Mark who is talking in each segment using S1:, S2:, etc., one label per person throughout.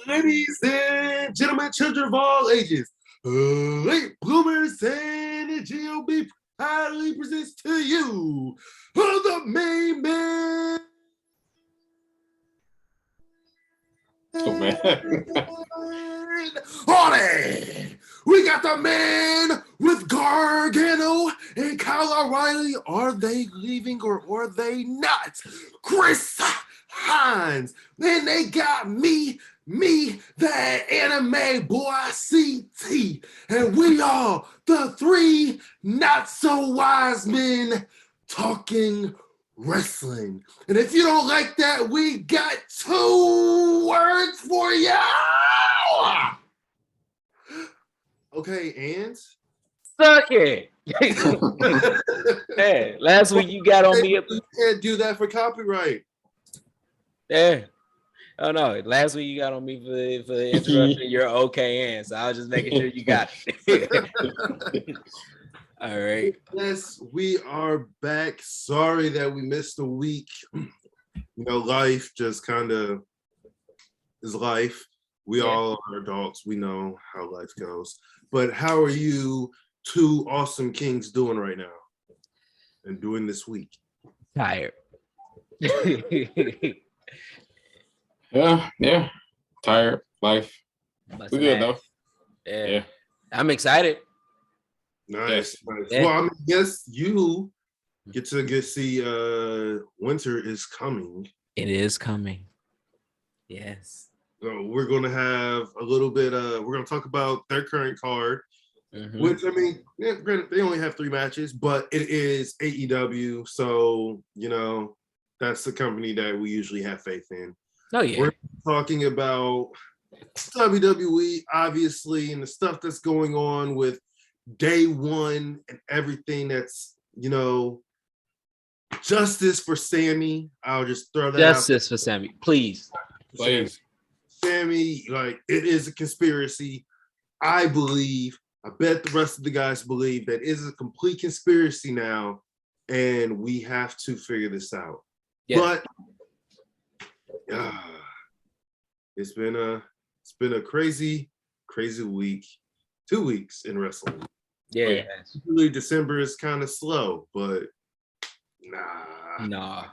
S1: Ladies and gentlemen, children of all ages, late bloomers and GOB proudly presents to you the main man.
S2: Oh, man.
S1: Audi! We got the man with Gargano and Kyle O'Reilly. Are they leaving or are they not? Chris Hines. Then they got me, the anime boy CT. And we are the three not so wise men talking wrestling. And if you don't like that, we got two words for you. Okay, and
S3: Suck it. Hey, last week you got on me.
S1: You can't do that for copyright.
S3: Yeah. Oh no, last week you got on me for interrupting your okay and so I was just making sure you got it. All right.
S1: Yes, we are back. Sorry that we missed a week. You know, life just kind of is life. We all are adults. We know how life goes. But how are you two awesome kings doing right now and doing this week?
S3: Tired.
S2: Yeah. Tired. Life. We good though.
S3: Yeah. I'm excited.
S1: Nice.
S3: Yeah.
S1: Well, I guess you get to see winter is coming.
S3: It is coming. Yes.
S1: So we're gonna have a little bit we're gonna talk about their current card, which I mean, granted, they only have 3 matches, but it is AEW, so you know that's the company that we usually have faith in.
S3: Oh yeah.
S1: We're talking about WWE, obviously, and the stuff that's going on with day one and everything that's, you know, justice for Sammy. I'll just throw that
S3: justice for Sammy, please.
S1: Sammy, like, it is a conspiracy. I believe, I bet the rest of the guys believe that it is a complete conspiracy now, and we have to figure this out. Yeah. But it's been a crazy week, 2 weeks in wrestling.
S3: Yeah.
S1: Usually December is kind of slow, but nah.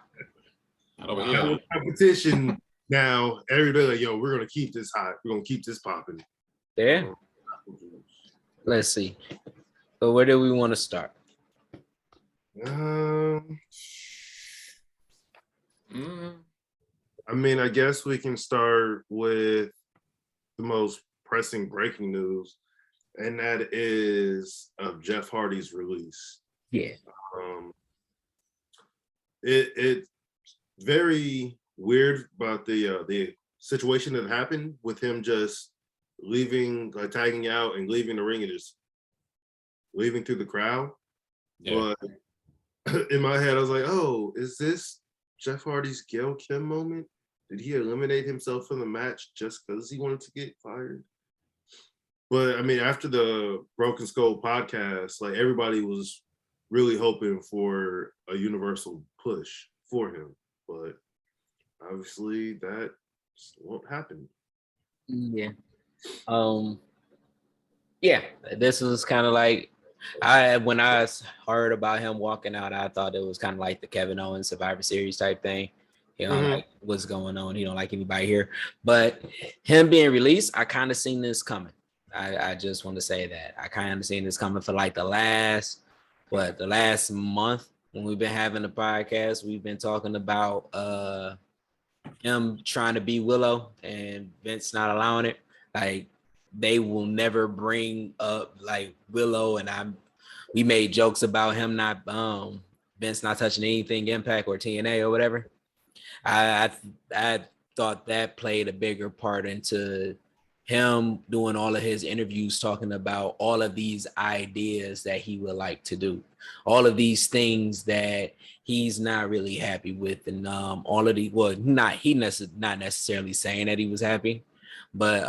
S1: Competition now. Everybody like, yo, we're gonna keep this hot. We're gonna keep this popping.
S3: Yeah. Let's see. So where do we want to start?
S1: I mean, I guess we can start with the most pressing breaking news, and that is of Jeff Hardy's release.
S3: Yeah.
S1: It's very weird about the situation that happened with him just leaving, like tagging out and leaving the ring and just leaving through the crowd. Yeah. But in my head, I was like, oh, is this Jeff Hardy's Gail Kim moment? Did he eliminate himself from the match just because he wanted to get fired? But I mean, after the Broken Skull podcast, like everybody was really hoping for a universal push for him, but obviously that won't happen.
S3: Yeah. Yeah, this was kind of like when I heard about him walking out, I thought it was kind of like the Kevin Owens Survivor Series type thing. You know, like what's going on? He don't like anybody here. But him being released, I kind of seen this coming. I just want to say that. I kind of seen this coming for like the last month when we've been having the podcast. We've been talking about him trying to be Willow and Vince not allowing it. Like they will never bring up like Willow, and we made jokes about him not Vince not touching anything Impact or TNA or whatever. I thought that played a bigger part into him doing all of his interviews, talking about all of these ideas that he would like to do, all of these things that he's not really happy with, and all of the not necessarily saying that he was happy, but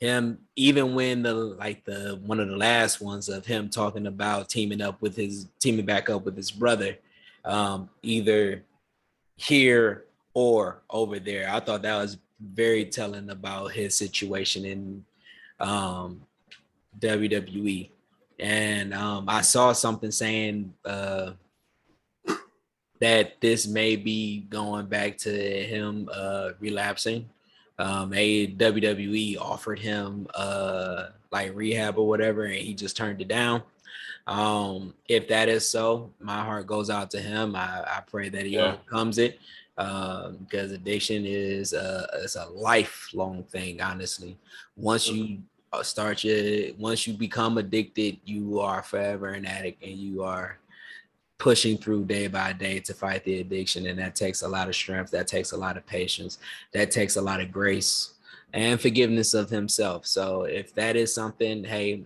S3: him even when one of the last ones of him talking about teaming back up with his brother, either here or over there. I thought that was very telling about his situation in WWE. And I saw something saying that this may be going back to him relapsing. WWE offered him like rehab or whatever, and he just turned it down. If that is so, my heart goes out to him. I pray that he overcomes it, because addiction is it's a lifelong thing. Honestly, once you once you become addicted, you are forever an addict, and you are pushing through day by day to fight the addiction. And that takes a lot of strength. That takes a lot of patience. That takes a lot of grace and forgiveness of himself. So if that is something, hey,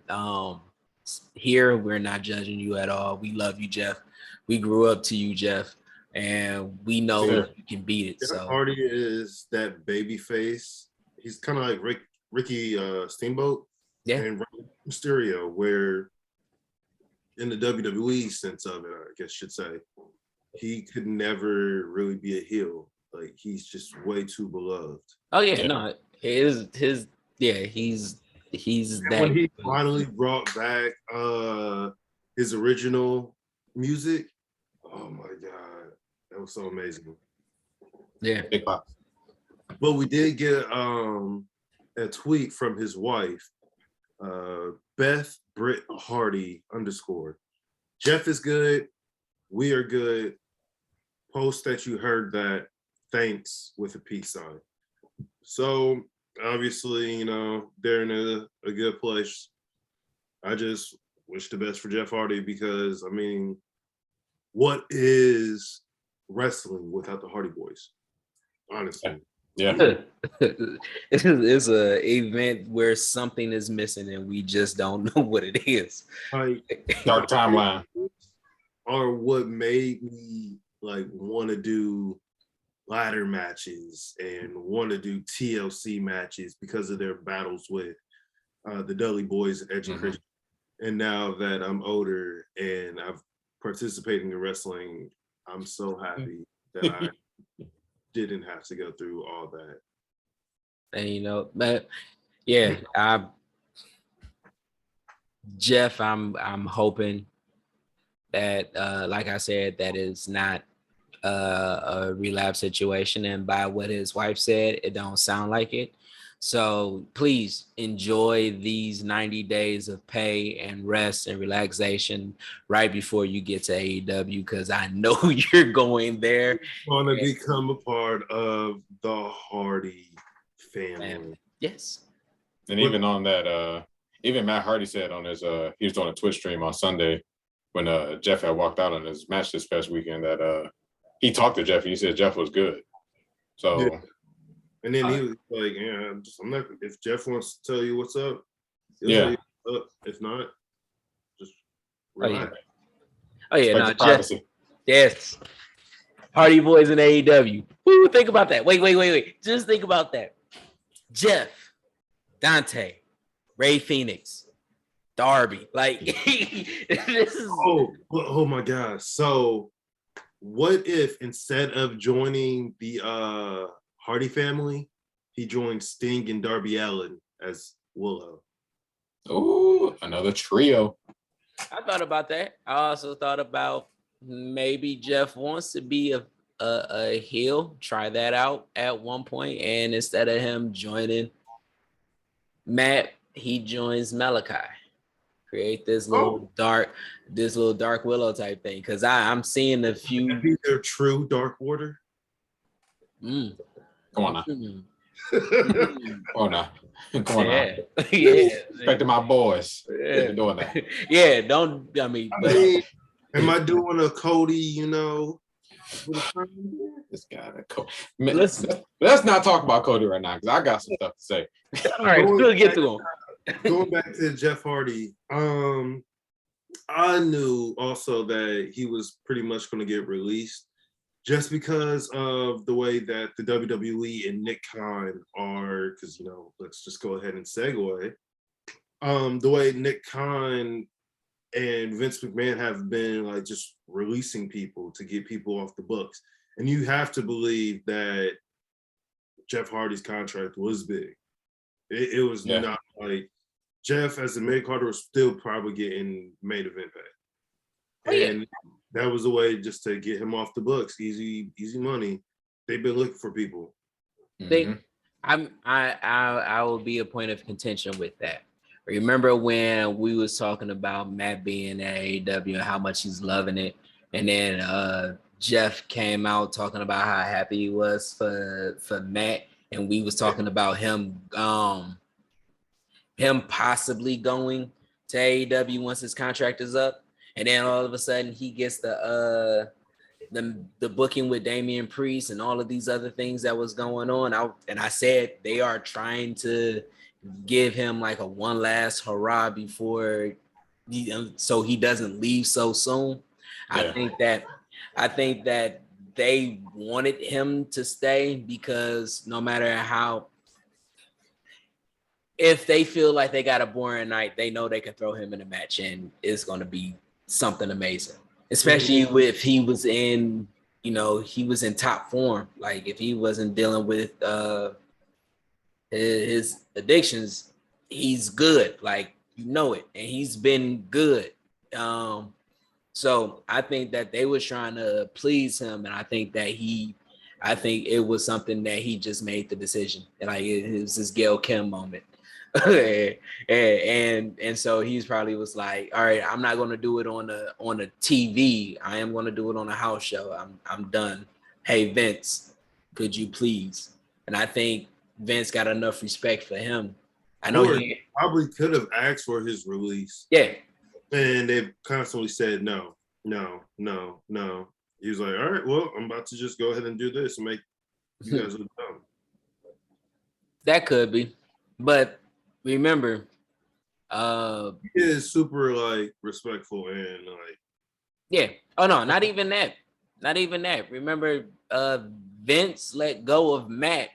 S3: here we're not judging you at all. We love you, Jeff. We grew up to you, Jeff, and we know you can beat it.
S1: Jeff
S3: So
S1: Hardy is that baby face. He's kind of like Ricky Steamboat and Mysterio, where in the WWE sense of it, I guess should say, he could never really be a heel. Like, he's just way too beloved.
S3: Oh yeah, no, he's that.
S1: When he finally brought back his original music, oh my god, that was so amazing.
S3: Yeah.
S2: Big pop.
S1: But we did get a tweet from his wife, Beth Britt Hardy _ Jeff is good. We are good. Post that you heard that. Thanks with a peace sign. So obviously, you know, they're in a good place. I just wish the best for Jeff Hardy, because I mean, what is wrestling without the Hardy Boys? Honestly.
S2: Yeah.
S3: It's a event where something is missing and we just don't know what it is.
S1: Like,
S2: dark timeline.
S1: Or what made me like want to do ladder matches and want to do TLC matches, because of their battles with the Dudley Boys and Edge and Christian. And now that I'm older and I've participated in wrestling, I'm so happy that I didn't have to go through all that.
S3: And you know, but yeah, Jeff, I'm hoping that like I said, that is not a relapse situation, and by what his wife said, it don't sound like it. So please enjoy these 90 days of pay and rest and relaxation right before you get to AEW, because I know you're going there.
S1: Want to become a part of the Hardy family.
S3: Yes.
S2: And even on that, even Matt Hardy said on his he was on a Twitch stream on Sunday when Jeff had walked out on his match this past weekend, that he talked to Jeff and he said Jeff was good. So
S1: and then he was like, yeah, I'm not, if Jeff wants to tell you what's up,
S2: he'll
S1: tell you what's up. If not, just relax.
S3: Oh yeah, no, Jeff. Yes. Hardy Boys in AEW. Woo, think about that. Wait. Just think about that. Jeff, Dante, Ray Phoenix, Darby. Like, this is.
S1: Oh my God. So, what if instead of joining the Hardy family, he joined Sting and Darby Allin as Willow?
S2: Oh, another trio.
S3: I thought about that. I also thought about maybe Jeff wants to be a heel. Try that out at one point, and instead of him joining Matt, he joins Malachi. Create this little dark Willow type thing, because I'm seeing a few.
S1: Be their true Dark Order.
S2: Come on now. Come on now. Come on now.
S3: Yeah.
S2: Respecting my boys.
S3: Yeah.
S2: Doing that.
S3: Yeah, don't. I mean,
S1: am I doing a Cody? You know,
S2: this guy. Let's not talk about Cody right now, because I got some stuff to say.
S3: All right, we'll get to him.
S1: Going back to Jeff Hardy, I knew also that he was pretty much going to get released, just because of the way that the WWE and Nick Khan are, because, you know, let's just go ahead and segue. The way Nick Khan and Vince McMahon have been like just releasing people to get people off the books. And you have to believe that Jeff Hardy's contract was big. It was not like Jeff as a mid-carder was still probably getting main event pay. And that was a way just to get him off the books. Easy money. They've been looking for people.
S3: I will be a point of contention with that. Remember when we was talking about Matt being at AEW and how much he's loving it, and then Jeff came out talking about how happy he was for Matt, and we was talking about him possibly going to AEW once his contract is up, and then all of a sudden he gets the booking with Damian Priest and all of these other things that was going on. I said they are trying to give him like a one last hurrah before so he doesn't leave so soon. I think that they wanted him to stay because no matter how, if they feel like they got a boring night, they know they can throw him in a match and it's going to be something amazing. Especially if he was in, he was in top form. Like if he wasn't dealing with his addictions, he's good. Like, it, and he's been good. So I think that they was trying to please him, and I think it was something that he just made the decision. And like it was this Gail Kim moment. and so he's probably was like, all right, I'm not going to do it on a TV. I am going to do it on a house show. I'm done. Hey, Vince, could you please? And I think Vince got enough respect for him. I know
S1: he probably could have asked for his release.
S3: Yeah.
S1: And they've constantly said no. He was like, all right, well, I'm about to just go ahead and do this and make you guys look dumb.
S3: That could be. But remember,
S1: he is super like respectful and like.
S3: Yeah. Oh no, not even that. Not even that. Remember, Vince let go of Matt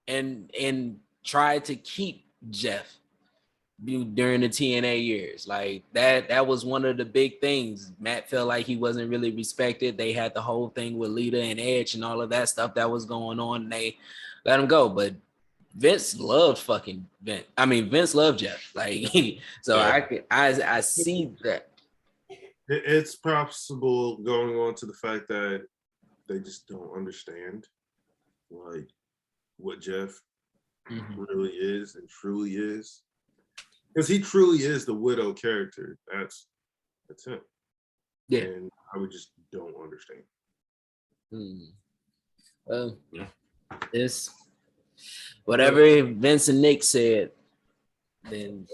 S3: and tried to keep Jeff during the TNA years. Like that was one of the big things. Matt felt like he wasn't really respected. They had the whole thing with Lita and Edge and all of that stuff that was going on, and they let him go. But Vince loved fucking Vince. I mean, Vince loved Jeff. Like, so yeah. I see that.
S1: It's possible going on to the fact that they just don't understand like what Jeff really is and truly is. Because he truly is the widow character. That's him.
S3: Yeah.
S1: And I would just don't understand.
S3: Well, it's whatever Vince and Nick said, then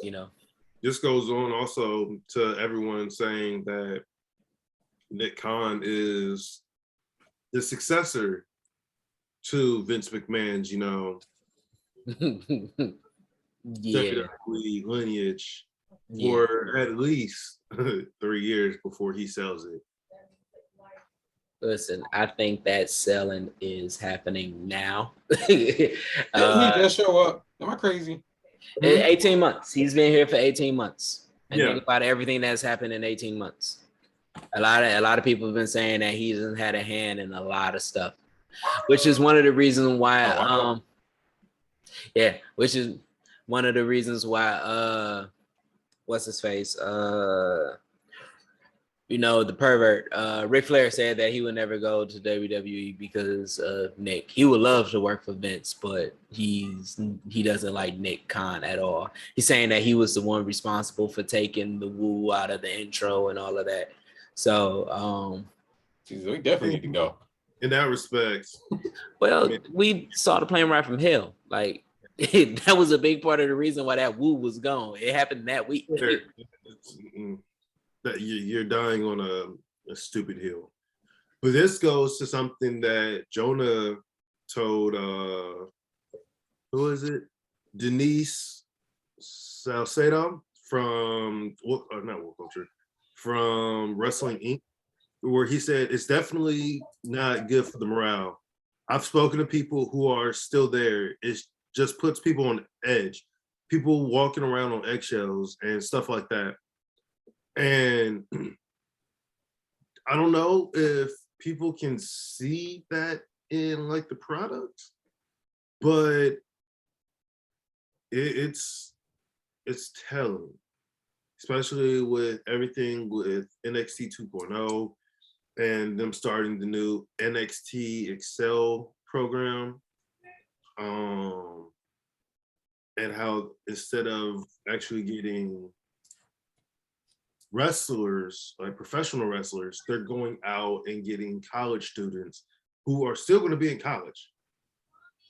S1: This goes on also to everyone saying that Nick Khan is the successor to Vince McMahon's, WWE lineage for at least 3 years before he sells it.
S3: Listen, I think that selling is happening now.
S2: Didn't he just show up? Am I crazy?
S3: 18 months. He's been here for 18 months. And
S1: yeah.
S3: Think about everything that's happened in 18 months. A lot of people have been saying that he hasn't had a hand in a lot of stuff, which is one of the reasons why which is one of the reasons why what's his face? The pervert. Ric Flair said that he would never go to WWE because of Nick. He would love to work for Vince, but he doesn't like Nick Khan at all. He's saying that he was the one responsible for taking the woo out of the intro and all of that. So
S2: we definitely need to go.
S1: In that respect.
S3: Well, we saw the plane ride from hell. Like that was a big part of the reason why that woo was gone. It happened that week.
S1: You're dying on a stupid hill. But this goes to something that Jonah told who is it? Denise Salcedo from not World Culture, from Wrestling Inc., where he said it's definitely not good for the morale. I've spoken to people who are still there. It just puts people on edge. People walking around on eggshells and stuff like that. And I don't know if people can see that in like the products, but it's telling, especially with everything with NXT 2.0 and them starting the new NXT Excel program, and how instead of actually getting wrestlers, like professional wrestlers, they're going out and getting college students who are still going to be in college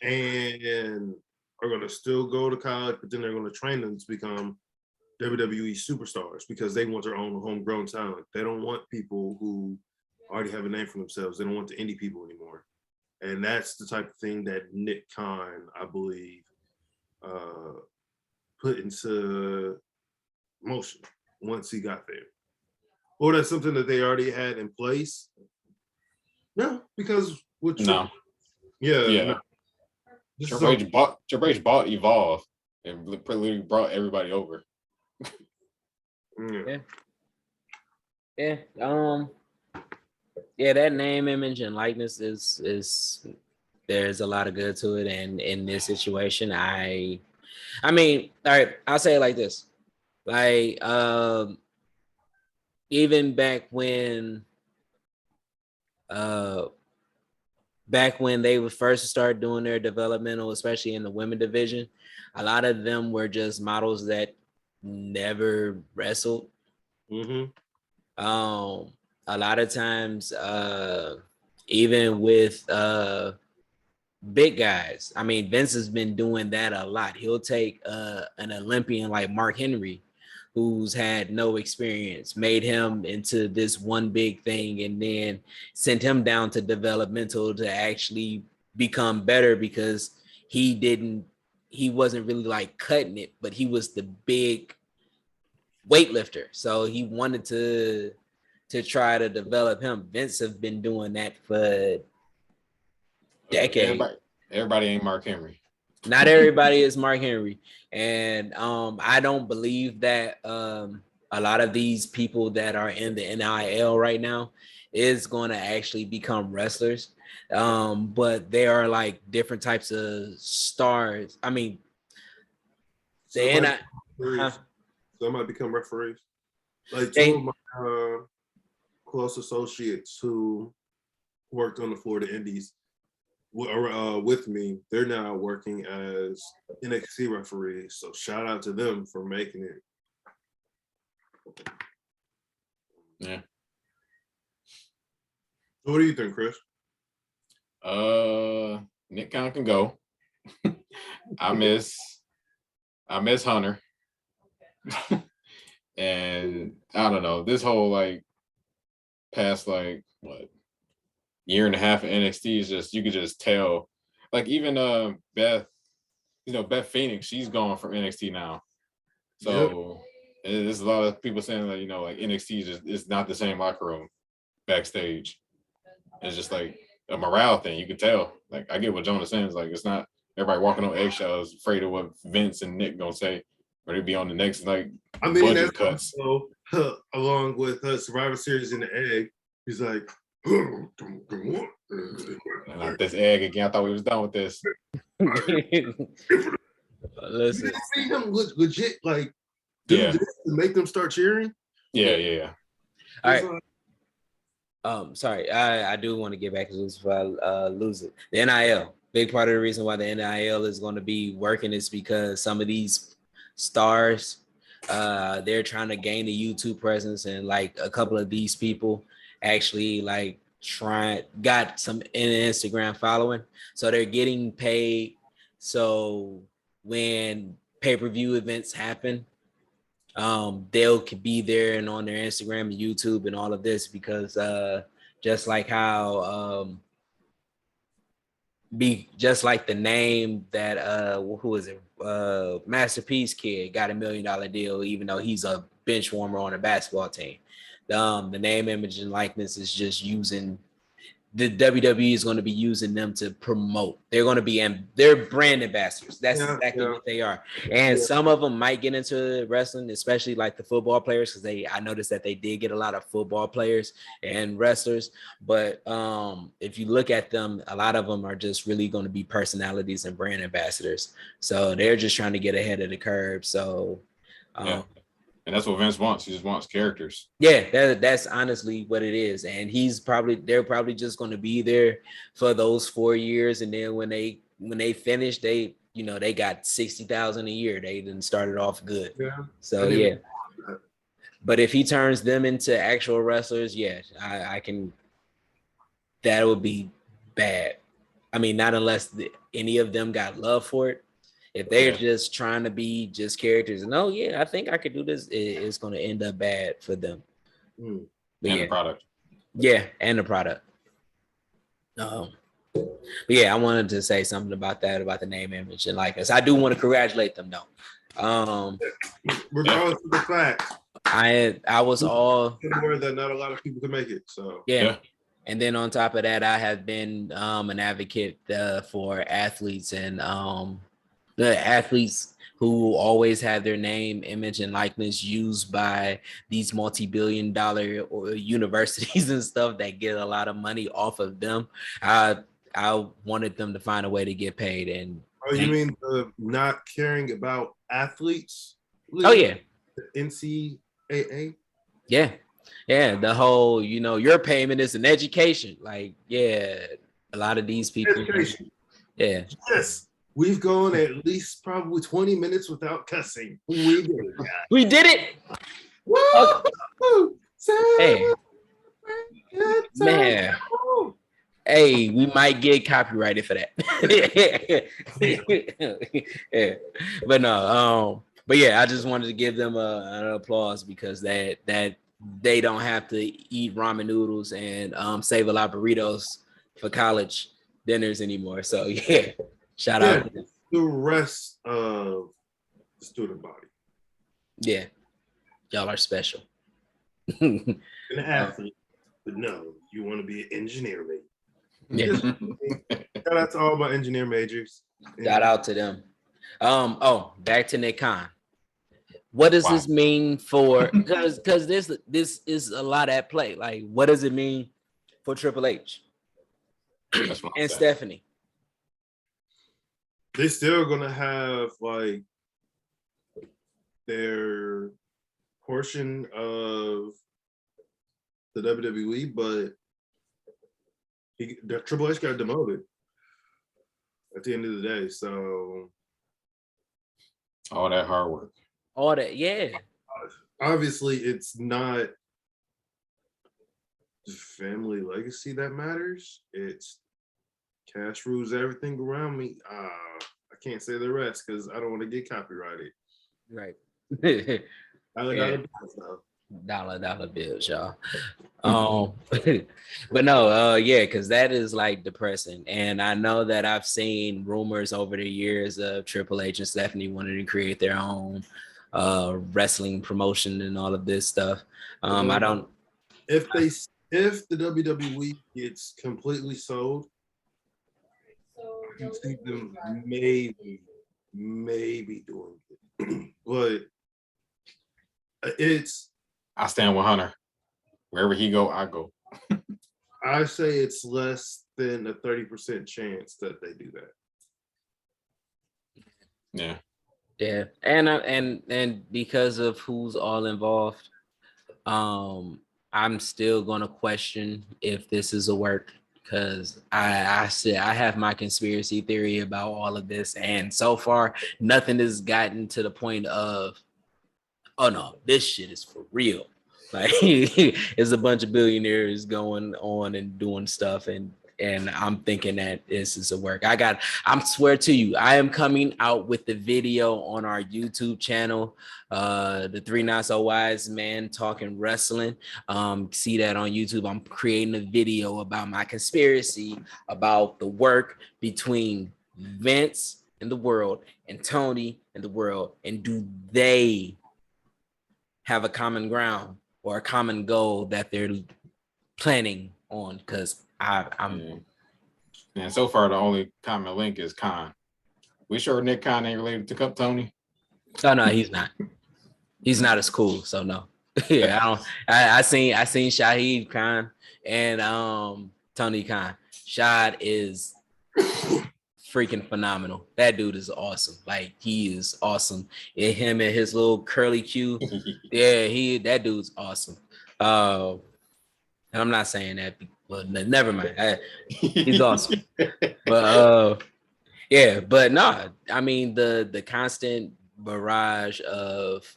S1: and are going to still go to college, but then they're going to train them to become WWE superstars because they want their own homegrown talent. They don't want people who already have a name for themselves. They don't want the indie people anymore. And that's the type of thing that Nick Khan, I believe, put into motion once he got there. Or that's something that they already had in place. No, because
S2: no.
S1: No.
S2: Triple H bought Evolve and literally brought everybody over.
S3: Yeah. That name, image, and likeness is there's a lot of good to it. And in this situation, I mean, all right, I'll say it like this. Like, even back when they would first start doing their developmental, especially in the women division, a lot of them were just models that never wrestled.
S1: Mm-hmm.
S3: A lot of times, even with big guys, I mean, Vince has been doing that a lot. He'll take an Olympian like Mark Henry, who's had no experience, made him into this one big thing, and then sent him down to developmental to actually become better because he wasn't really like cutting it, but he was the big weightlifter. So he wanted to try to develop him. Vince have been doing that for decades.
S2: Everybody ain't Mark Henry.
S3: Not everybody is Mark Henry. And I don't believe that a lot of these people that are in the NIL right now is going to actually become wrestlers. But they are like different types of stars. I mean,
S1: Some might become referees. Like two of my close associates who worked on the Florida Indies with me, they're now working as NXT referees. So shout out to them for making it.
S2: Yeah.
S1: So what do you think, Chris?
S2: Nick Khan can go. I miss Hunter. And I don't know, this whole like past like what year and a half of NXT is just, you could just tell, like even Beth Phoenix, she's gone from NXT now. So there's a lot of people saying that, like NXT is not the same locker room backstage. It's just like a morale thing. You could tell. Like I get what Jonah's saying. It's like it's not everybody walking on eggshells, afraid of what Vince and Nick gonna say, or they be on the next like budget cuts.
S1: Also, along with Survivor Series in the egg, he's like,
S2: like this egg again. I thought we was done with this.
S3: Listen,
S1: you see him legit like do this to make them start cheering.
S2: Yeah.
S3: All right. Sorry, I do want to get back to this if I lose it. The NIL, big part of the reason why the NIL is going to be working is because some of these stars, they're trying to gain the YouTube presence, and like a couple of these people actually like got some Instagram following, so they're getting paid. So when pay-per-view events happen, they'll be there and on their Instagram and YouTube and all of this because just like how just like the name that who is it, Masterpiece Kid got $1 million deal even though he's a bench warmer on a basketball team. The name, image, and likeness is just using the WWE is going to be using them to promote. They're going to be they're brand ambassadors. That's exactly what they are. And some of them might get into wrestling, especially like the football players, because I noticed that they did get a lot of football players and wrestlers. But if you look at them, a lot of them are just really going to be personalities and brand ambassadors. So they're just trying to get ahead of the curve. So
S2: and that's what Vince wants. He just wants characters.
S3: Yeah, that's honestly what it is. And they're probably just going to be there for those 4 years. And then when they finish, they got 60,000 a year. They didn't start it off good. Yeah. So yeah. But if he turns them into actual wrestlers, I can. That would be bad. I mean, not unless any of them got love for it. If they're just trying to be just characters, and I think I could do this, it's going to end up bad for them.
S2: The product.
S3: Yeah, and the product. But I wanted to say something about that, about the name, image, and likeness. I do want to congratulate them, though.
S1: Regardless of the fact,
S3: I was all
S1: aware that not a lot of people can make it. So
S3: yeah. And then on top of that, I have been an advocate for athletes and the athletes who always have their name, image, and likeness used by these multi-billion-dollar universities and stuff that get a lot of money off of them. I wanted them to find a way to get paid. And
S1: you mean not caring about athletes?
S3: Oh yeah,
S1: the NCAA.
S3: Yeah, the whole your payment is an education. Like a lot of these people.
S1: Education.
S3: Yeah.
S1: Yes. We've gone at least probably 20 minutes without cussing. We did it.
S3: We did it.
S1: Woo!
S3: Hey, man. Hey, we might get copyrighted for that. Yeah. But no, but I just wanted to give them an applause because that they don't have to eat ramen noodles and save a lot of burritos for college dinners anymore. So shout out to
S1: the rest of the student body. Yeah.
S3: Y'all are special.
S1: An athlete, but no, you want to be an engineer, mate.
S3: Yeah.
S1: Shout out to all my engineer majors.
S3: Shout out to them. Back to Nick Khan. What does this mean for because this is a lot at play. Like, what does it mean for Triple H and Stephanie?
S1: They're still gonna have like their portion of the WWE, but the Triple H got demoted at the end of the day. So
S2: all that hard work.
S3: All that, yeah.
S1: Obviously, it's not the family legacy that matters. It's cash rules everything around me. I can't say the rest because I don't want to get copyrighted.
S3: Right.
S1: Dollar
S3: bills, y'all. But no, because that is like depressing. And I know that I've seen rumors over the years of Triple H and Stephanie wanting to create their own wrestling promotion and all of this stuff. I don't.
S1: If the WWE gets completely sold, you see them maybe doing it, but it's.
S2: I stand with Hunter. Wherever he go, I go.
S1: I say it's less than a 30% chance that they do that.
S2: Yeah.
S3: Yeah, and because of who's all involved, I'm still gonna question if this is a work because I have my conspiracy theory about all of this, and so far nothing has gotten to the point of, oh no, this shit is for real. Like it's a bunch of billionaires going on and doing stuff, and I'm thinking that this is a work. I swear to you, I am coming out with the video on our YouTube channel, the Three Not So Wise Man Talking Wrestling. See that on YouTube. I'm creating a video about my conspiracy about the work between Vince and the world and Tony and the world, and do they have a common ground or a common goal that they're planning on? Because I'm
S2: And so far, the only common link is Khan. We sure Nick Khan ain't related to Cup Tony?
S3: Oh no, he's not. He's not as cool, so no. Yeah, I seen Shahid Khan and Tony Khan. Shad is freaking phenomenal. That dude is awesome. Like, he is awesome. And him and his little curly Q. Yeah, that dude's awesome. And I'm not saying that, but never mind. He's awesome. But yeah, but no, I mean the constant barrage of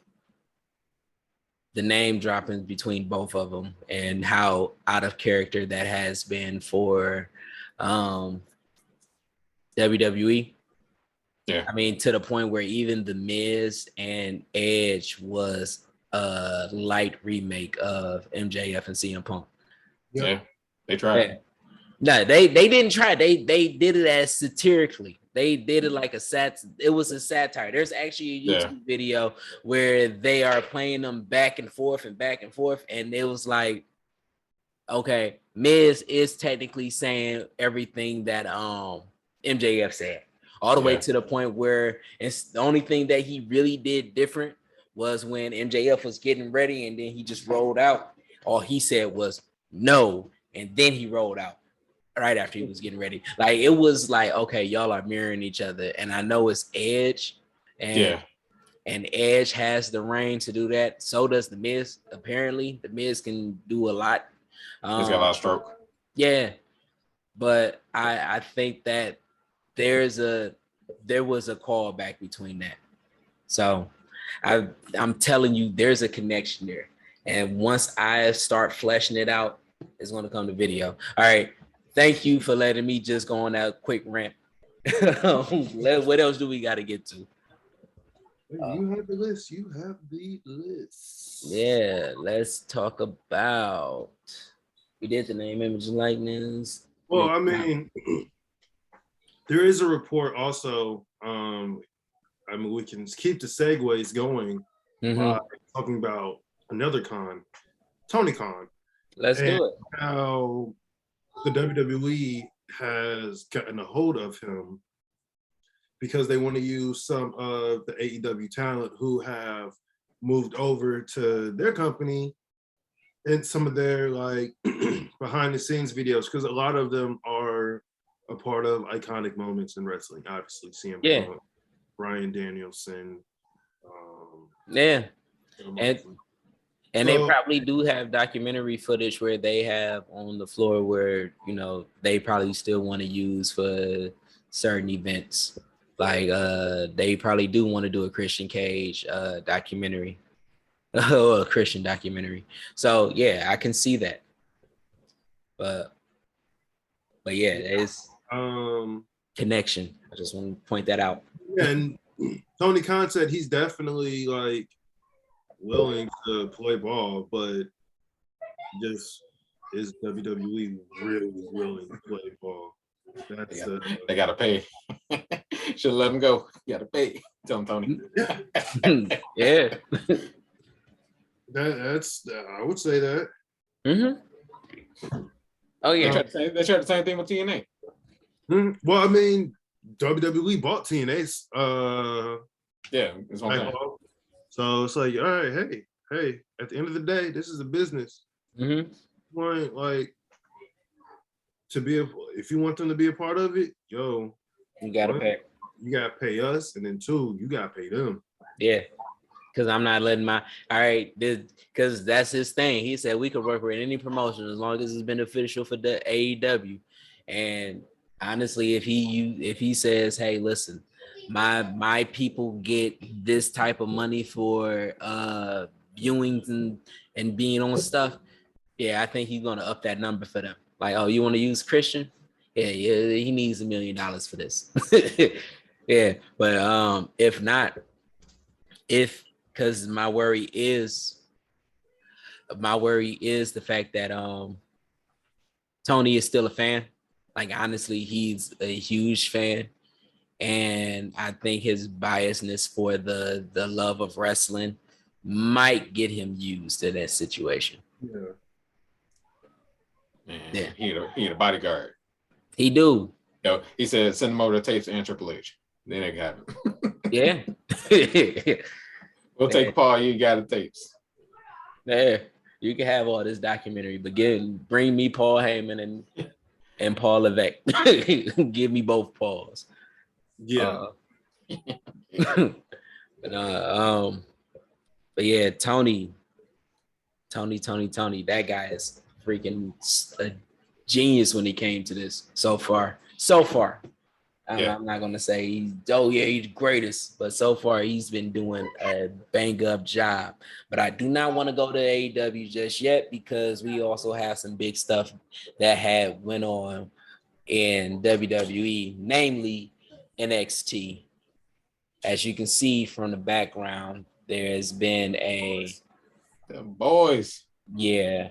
S3: the name dropping between both of them and how out of character that has been for WWE.
S2: Yeah.
S3: I mean, to the point where even The Miz and Edge was a light remake of MJF and CM Punk.
S2: Yeah, they tried.
S3: Yeah. No, they didn't try. They did it as satirically. They did it like it was a satire. There's actually a YouTube video where they are playing them back and forth, and it was like, okay, Miz is technically saying everything that MJF said, all the way to the point where it's the only thing that he really did different was when MJF was getting ready and then he just rolled out. All he said was no, and then he rolled out right after he was getting ready. Like, it was like, okay, y'all are mirroring each other. And I know it's Edge, and Edge has the reign to do that. So does The Miz. Apparently, The Miz can do a lot.
S2: He's got a lot of stroke.
S3: Yeah. But I think that there was a callback between that. So I'm telling you, there's a connection there. And once I start fleshing it out, it's going to come to video. All right. Thank you for letting me just go on that quick rant. What else do we got to get to?
S1: You have the list. You have the list.
S3: Yeah, let's talk about. We did the name, image, and likeness.
S1: Well, I mean, there is a report also. I mean, we can keep the segues going by talking about another con, Tony Khan.
S3: Let's do it.
S1: How the WWE has gotten a hold of him because they want to use some of the AEW talent who have moved over to their company and some of their like behind the scenes videos, because a lot of them are a part of iconic moments in wrestling. Obviously, CM Punk, Bryan Danielson.
S3: And they probably do have documentary footage where they have on the floor where, you know, they probably still want to use for certain events. Like they probably do want to do a Christian Cage documentary. A Christian documentary. So yeah, I can see that. But yeah, there's connection. I just want to point that out.
S1: And Tony Khan said he's definitely like willing to play ball, but just is WWE really willing to play ball? That's
S2: they gotta pay. Should let him go. You gotta pay. Tell him, Tony.
S3: Yeah.
S1: That's I would say that.
S3: Oh yeah.
S2: They tried the same thing with TNA.
S1: Well, I mean, WWE bought TNA's.
S2: Yeah, it's one thing.
S1: So it's like, all right, hey, at the end of the day, this is a business. Want like to be if you want them to be a part of it, yo,
S3: you gotta pay.
S1: You gotta pay us, and then two, you gotta pay them.
S3: Yeah, because I'm not letting because that's his thing. He said we could work with any promotion as long as it's beneficial for the AEW. And honestly, if he says, hey, listen, my people get this type of money for viewings and being on stuff, yeah, I think he's gonna up that number for them. Like, oh, you want to use Christian? Yeah, he needs $1 million for this. Yeah, but if not, because my worry is the fact that Tony is still a fan. Like, honestly, he's a huge fan. And I think his biasness for the love of wrestling might get him used in that situation.
S2: Man,
S3: Yeah.
S2: he need a bodyguard.
S3: He do.
S2: Yo, he said send him over the tapes and Triple H. Then it got him.
S3: Yeah.
S2: We'll take Paul. You got the tapes.
S3: Yeah. You can have all this documentary, but bring me Paul Heyman and Paul Levesque. Give me both Pauls.
S1: Yeah.
S3: But yeah, Tony. That guy is freaking a genius when he came to this so far. I'm not gonna say he's the greatest, but so far he's been doing a bang up job. But I do not want to go to AEW just yet because we also have some big stuff that had went on in WWE, namely NXT. As you can see from the background, there's been
S2: Them boys.
S3: Yeah.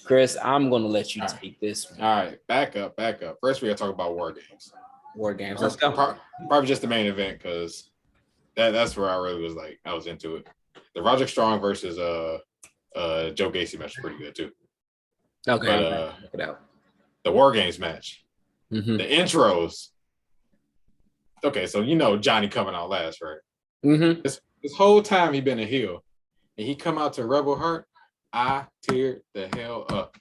S3: Chris, I'm going to let you take this one.
S2: All right, back up. First, we got to talk about War Games.
S3: War Games. Let's go.
S2: Probably just the main event because that's where I really was like, I was into it. The Roderick Strong versus Joe Gacy match was pretty good too.
S3: Okay.
S2: But,
S3: check it out.
S2: The War Games match.
S3: Mm-hmm.
S2: The intros. Okay, so you know Johnny coming out last, right?
S3: Mm-hmm.
S2: This whole time he been a heel. And he come out to Rebel Heart, I tear the hell up.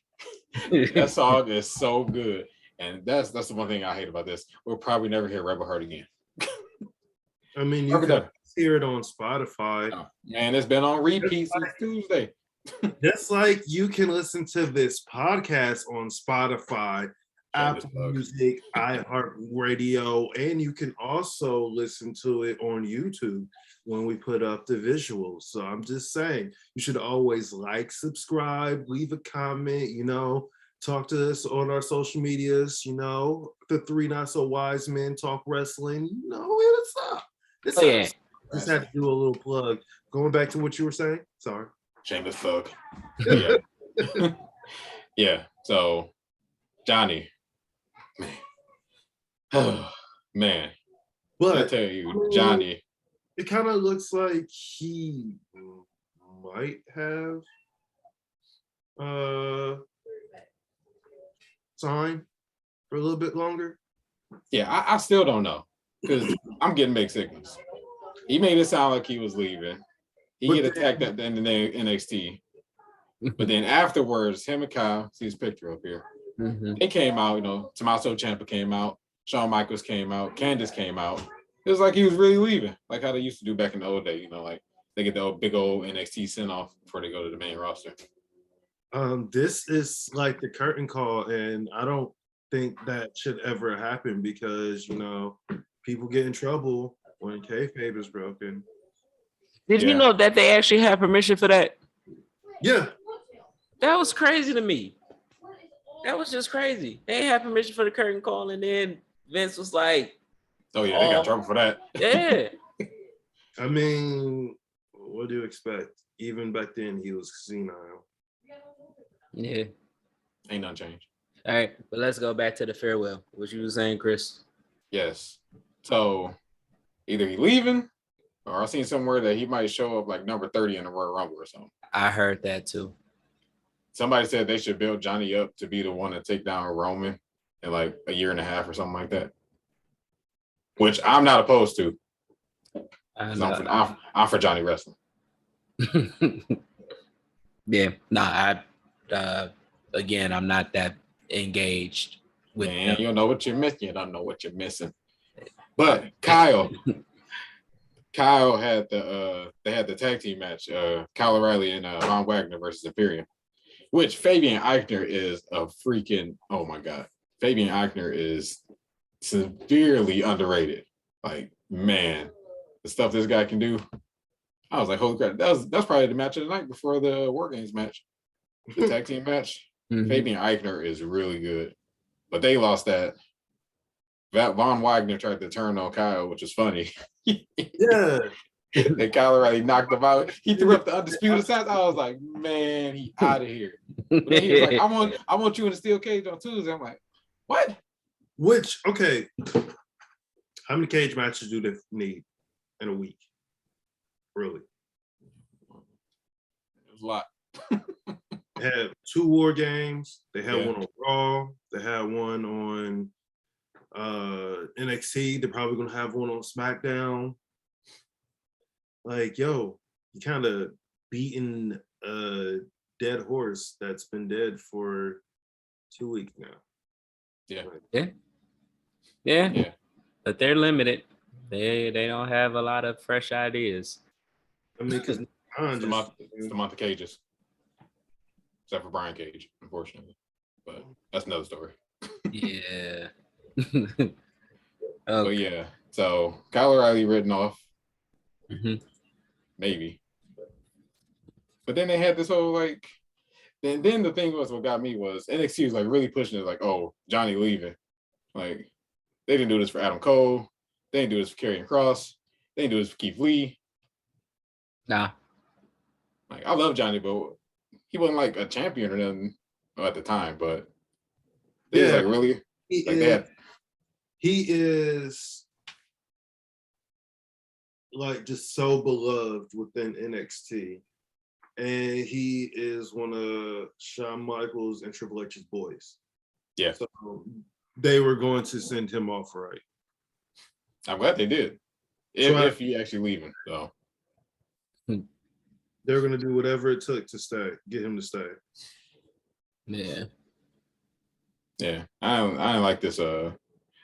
S2: That song is so good. And that's the one thing I hate about this. We'll probably never hear Rebel Heart again.
S1: I mean, you can hear it on Spotify.
S2: Oh, man, it's been on repeat since Tuesday.
S1: Just like you can listen to this podcast on Spotify, Apple Music, iHeartRadio, and you can also listen to it on YouTube when we put up the visuals. So I'm just saying, you should always like, subscribe, leave a comment, talk to us on our social medias, the Three Not So Wise Men Talk Wrestling, hit us up. Just had to do a little plug. Going back to what you were saying, sorry.
S2: Shameless plug. Yeah. Yeah, so Johnny, man.
S1: But
S2: I tell you, Johnny,
S1: it kind of looks like he might have signed for a little bit longer.
S2: Yeah, I still don't know because I'm getting mixed signals. He made it sound like he was leaving. He get attacked at the end of the NXT. But then afterwards, him and Kyle, see his picture up here.
S3: Mm-hmm.
S2: They came out, Tommaso Ciampa came out, Shawn Michaels came out, Candice came out. It was like he was really leaving, like how they used to do back in the old day, like they get the big old NXT send off before they go to the main roster.
S1: This is like the curtain call, and I don't think that should ever happen because people get in trouble when kayfabe is broken.
S3: Did you know that they actually have permission for that?
S1: Yeah.
S3: That was crazy to me. That was just crazy. They had permission for the curtain call, and then Vince was like,
S2: "Oh yeah, they got trouble for that."
S3: Yeah.
S1: I mean, what do you expect? Even back then, he was senile.
S3: Yeah.
S2: Ain't nothing changed.
S3: All right, but let's go back to the farewell. What you were saying, Chris?
S2: Yes. So either he leaving, or I seen somewhere that he might show up like number 30 in the Royal Rumble or something.
S3: I heard that too.
S2: Somebody said they should build Johnny up to be the one to take down Roman in like a year and a half or something like that. Which I'm not opposed to. I'm for Johnny wrestling.
S3: Yeah, again, I'm not that engaged with
S2: Man, you don't know what you're missing. You don't know what you're missing. But Kyle had they had the tag team match, Kyle O'Reilly and Von Wagner versus Imperium, which Fabian Eichner is a freaking, oh my God. Fabian Eichner is severely underrated. Like, man, the stuff this guy can do. I was like, holy crap. That's probably the match of the night before the War Games match. The tag team match. Mm-hmm. Fabian Eichner is really good. But they lost that. Von Wagner tried to turn on Kyle, which is funny.
S1: Yeah.
S2: And Kyle O'Reilly knocked him out. He threw up the undisputed signs. I was like, man, he out of here. But then he was like, I want you in the steel cage on Tuesday. I'm like, what?
S1: Which, okay. How many cage matches do they need in a week? Really?
S2: It was a lot.
S1: They had 2 War Games. They had
S2: Yeah.
S1: one on Raw. They had one on NXT. They're probably gonna have one on SmackDown. Like, yo, you kind of beating a dead horse that's been dead for 2 weeks now.
S2: Yeah.
S3: Yeah. But they're limited. They don't have a lot of fresh ideas.
S1: I mean, because
S2: It's the month of cages. Except for Brian Cage, unfortunately. But that's another story.
S3: Yeah.
S2: But yeah, so Kyle O'Reilly written off.
S3: Mhm.
S2: Maybe. But then they had this whole like, then the thing was, what got me was NXT was like really pushing it, like, oh, Johnny leaving. Like, they didn't do this for Adam Cole. They didn't do this for Karrion Kross. They didn't do this for Keith Lee.
S3: Nah.
S2: Like, I love Johnny, but he wasn't like a champion or nothing at the time. But they was like, really?
S1: He is like just so beloved within NXT. And he is one of Shawn Michaels and Triple H's boys.
S2: Yeah.
S1: So they were going to send him off right.
S2: I'm glad they did. If he actually leaving, so.
S1: They're going to do whatever it took to get him to stay.
S3: Yeah.
S2: Yeah. I didn't like this. The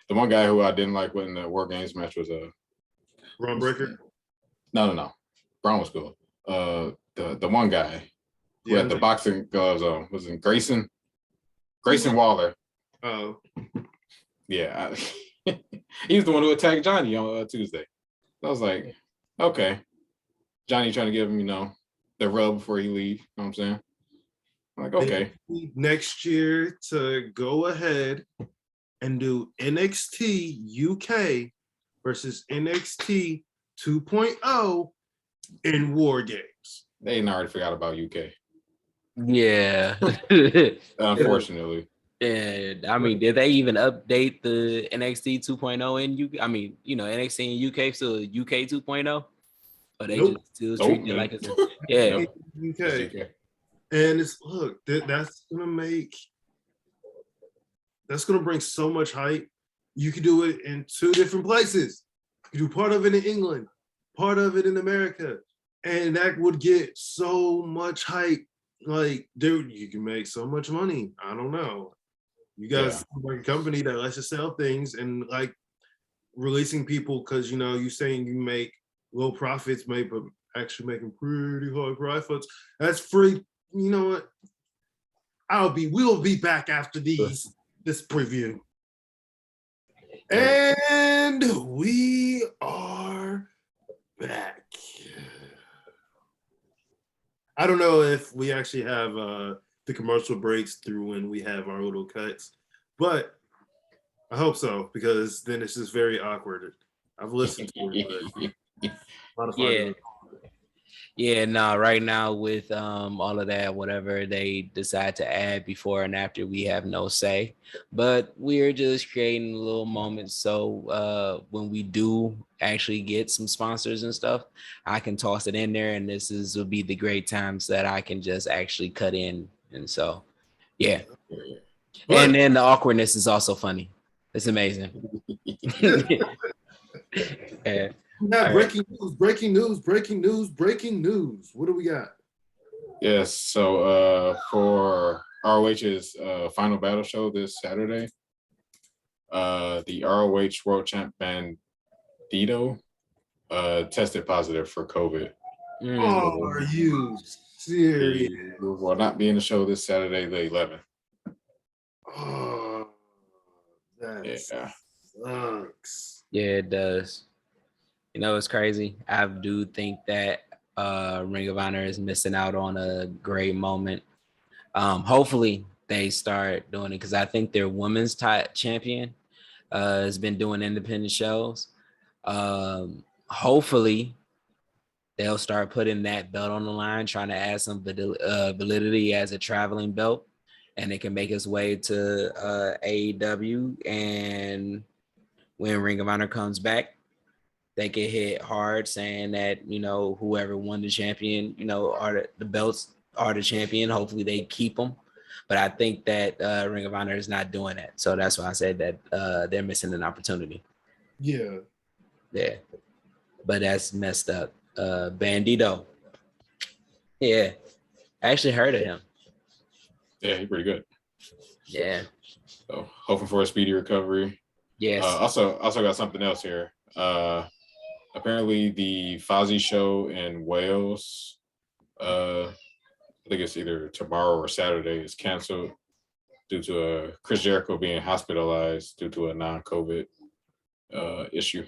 S2: one guy who I didn't like in the War Games match was
S1: Ron Breaker?
S2: No. Braun was cool. The one guy who had the boxing gloves on was it Grayson Waller.
S1: Oh.
S2: Yeah. He was the one who attacked Johnny on Tuesday. I was like, okay. Johnny trying to give him, the rub before he leave. You know what I'm saying? I'm like, okay.
S1: Next year to go ahead and do NXT UK versus NXT 2.0 in War Games.
S2: They already forgot about UK.
S3: Yeah.
S2: Unfortunately.
S3: Yeah. I mean, did they even update the NXT 2.0 in UK? I mean, NXT in UK still UK 2.0? Or they just still treat it like it's
S1: UK. And it's that's gonna bring so much hype. You could do it in 2 different places. You do part of it in England, part of it in America, and that would get so much hype. Like, dude, you can make so much money. I don't know. You guys like a company that likes to sell things and like releasing people because you saying you make low profits, but actually making pretty high profits. That's free. You know what? We'll be back after this preview. And we are back. I don't know if we actually have the commercial breaks through when we have our little cuts, but I hope so, because then it's just very awkward. I've listened to it, but a lot of fun.
S3: Yeah, no, right now with all of that, whatever they decide to add before and after, we have no say. But we're just creating little moments. So when we do actually get some sponsors and stuff, I can toss it in there, and will be the great times that I can just actually cut in. And so, yeah. And then the awkwardness is also funny. It's amazing. Yeah. Breaking news. What do we got?
S2: Yes, so for ROH's final battle show this Saturday, the ROH World Champ Bandito tested positive for COVID.
S1: Oh, are you serious?
S2: He will not be in the show this Saturday, the 11th.
S1: Oh, that sucks.
S3: Yeah, it does. It's crazy. I do think that Ring of Honor is missing out on a great moment. Hopefully they start doing it, because I think their women's champion has been doing independent shows. Hopefully they'll start putting that belt on the line, trying to add some validity as a traveling belt, and it can make its way to AEW. And when Ring of Honor comes back, they get hit hard saying that, whoever won the champion, are the belts are the champion. Hopefully they keep him. But I think that Ring of Honor is not doing that. So that's why I said that they're missing an opportunity.
S1: Yeah.
S3: Yeah. But that's messed up. Bandito. Yeah. I actually heard of him.
S2: Yeah, he's pretty good.
S3: Yeah.
S2: So hoping for a speedy recovery.
S3: Yes.
S2: Also got something else here. Apparently the Fozzy show in Wales, I think it's either tomorrow or Saturday, is canceled due to Chris Jericho being hospitalized due to a non-COVID issue.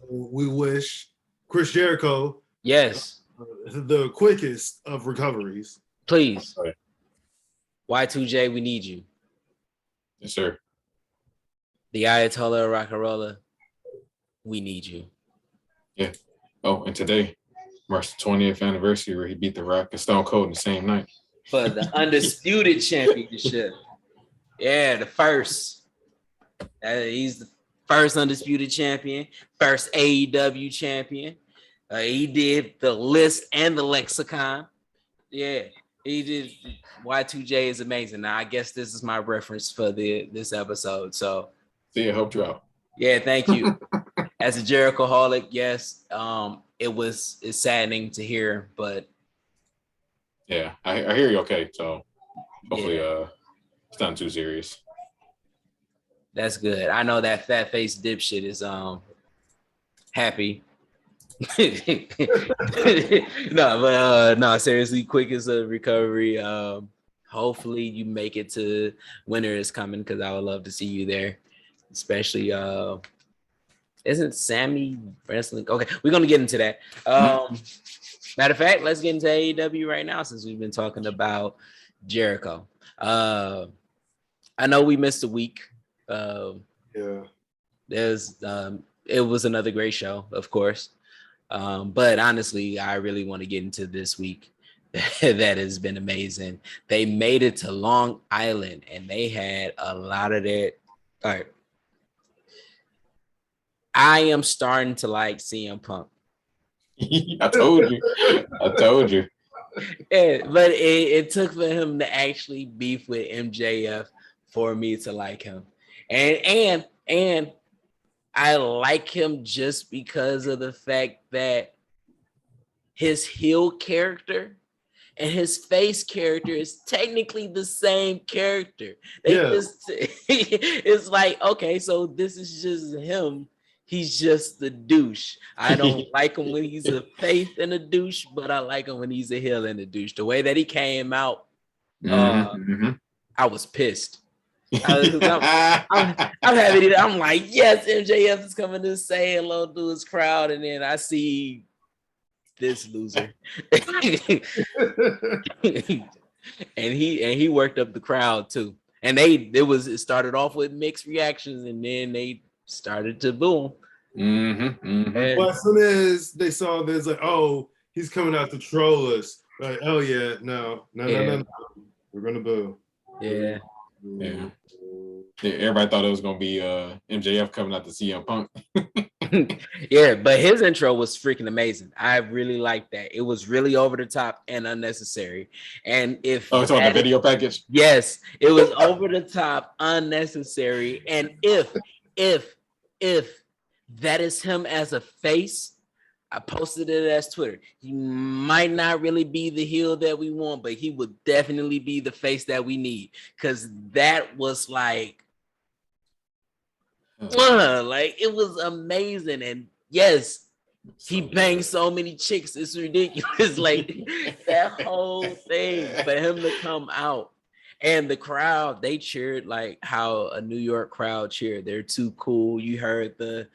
S1: We wish Chris Jericho
S3: yes.
S1: The quickest of recoveries.
S3: Please. Y2J, we need you.
S2: Yes, sir.
S3: The Ayatollah of Rock and Roller, we need you.
S2: Yeah. Oh, and today marks the 20th anniversary where he beat The Rock and Stone Cold in the same night.
S3: For the undisputed championship. Yeah, the first. He's the first undisputed champion, first AEW champion. He did the list and the lexicon. Yeah, he did. Y2J is amazing. Now, I guess this is my reference for this episode. So,
S2: see, I helped you out.
S3: Yeah, thank you. As a Jericho-holic, yes, it's saddening to hear, but
S2: yeah, I hear you. Okay, so hopefully, it's not too serious.
S3: That's good. I know that fat face dipshit is happy. No, seriously, quick as a recovery. Hopefully you make it to winter is coming because I would love to see you there. Especially isn't Sammy wrestling? Okay, we're gonna get into that. Matter of fact, let's get into AEW right now since we've been talking about Jericho. I know we missed a week.
S1: Yeah.
S3: It was another great show, of course. But honestly, I really want to get into this week. That has been amazing. They made it to Long Island and they had a lot of their. All right. I am starting to like CM Punk.
S2: I told you.
S3: Yeah, but it took for him to actually beef with MJF for me to like him. And I like him just because of the fact that his heel character and his face character is technically the same character. It's like, okay, so this is just him. He's just the douche. I don't like him when he's a face and a douche, but I like him when he's a heel and a douche. The way that he came out, I was pissed. I'm happy. I'm like, yes, MJF is coming to say hello to his crowd, and then I see this loser, and he worked up the crowd too. And it started off with mixed reactions, and then they started to boom.
S1: Well, as soon as they saw this, like, oh, he's coming out to troll us. Like, oh yeah, no, we're gonna boo.
S3: Yeah.
S2: Yeah, everybody thought it was gonna be MJF coming out to CM Punk.
S3: Yeah, but his intro was freaking amazing. I really liked that. It was really over the top and unnecessary. And it's on
S2: the video package.
S3: Yes, it was over the top, unnecessary. And if that is him as a face, I posted it as Twitter. He might not really be the heel that we want, but he would definitely be the face that we need. Because that was like it was amazing. And yes, he banged so many chicks. It's ridiculous. Like that whole thing for him to come out. And the crowd, they cheered like how a New York crowd cheered. They're too cool. You heard the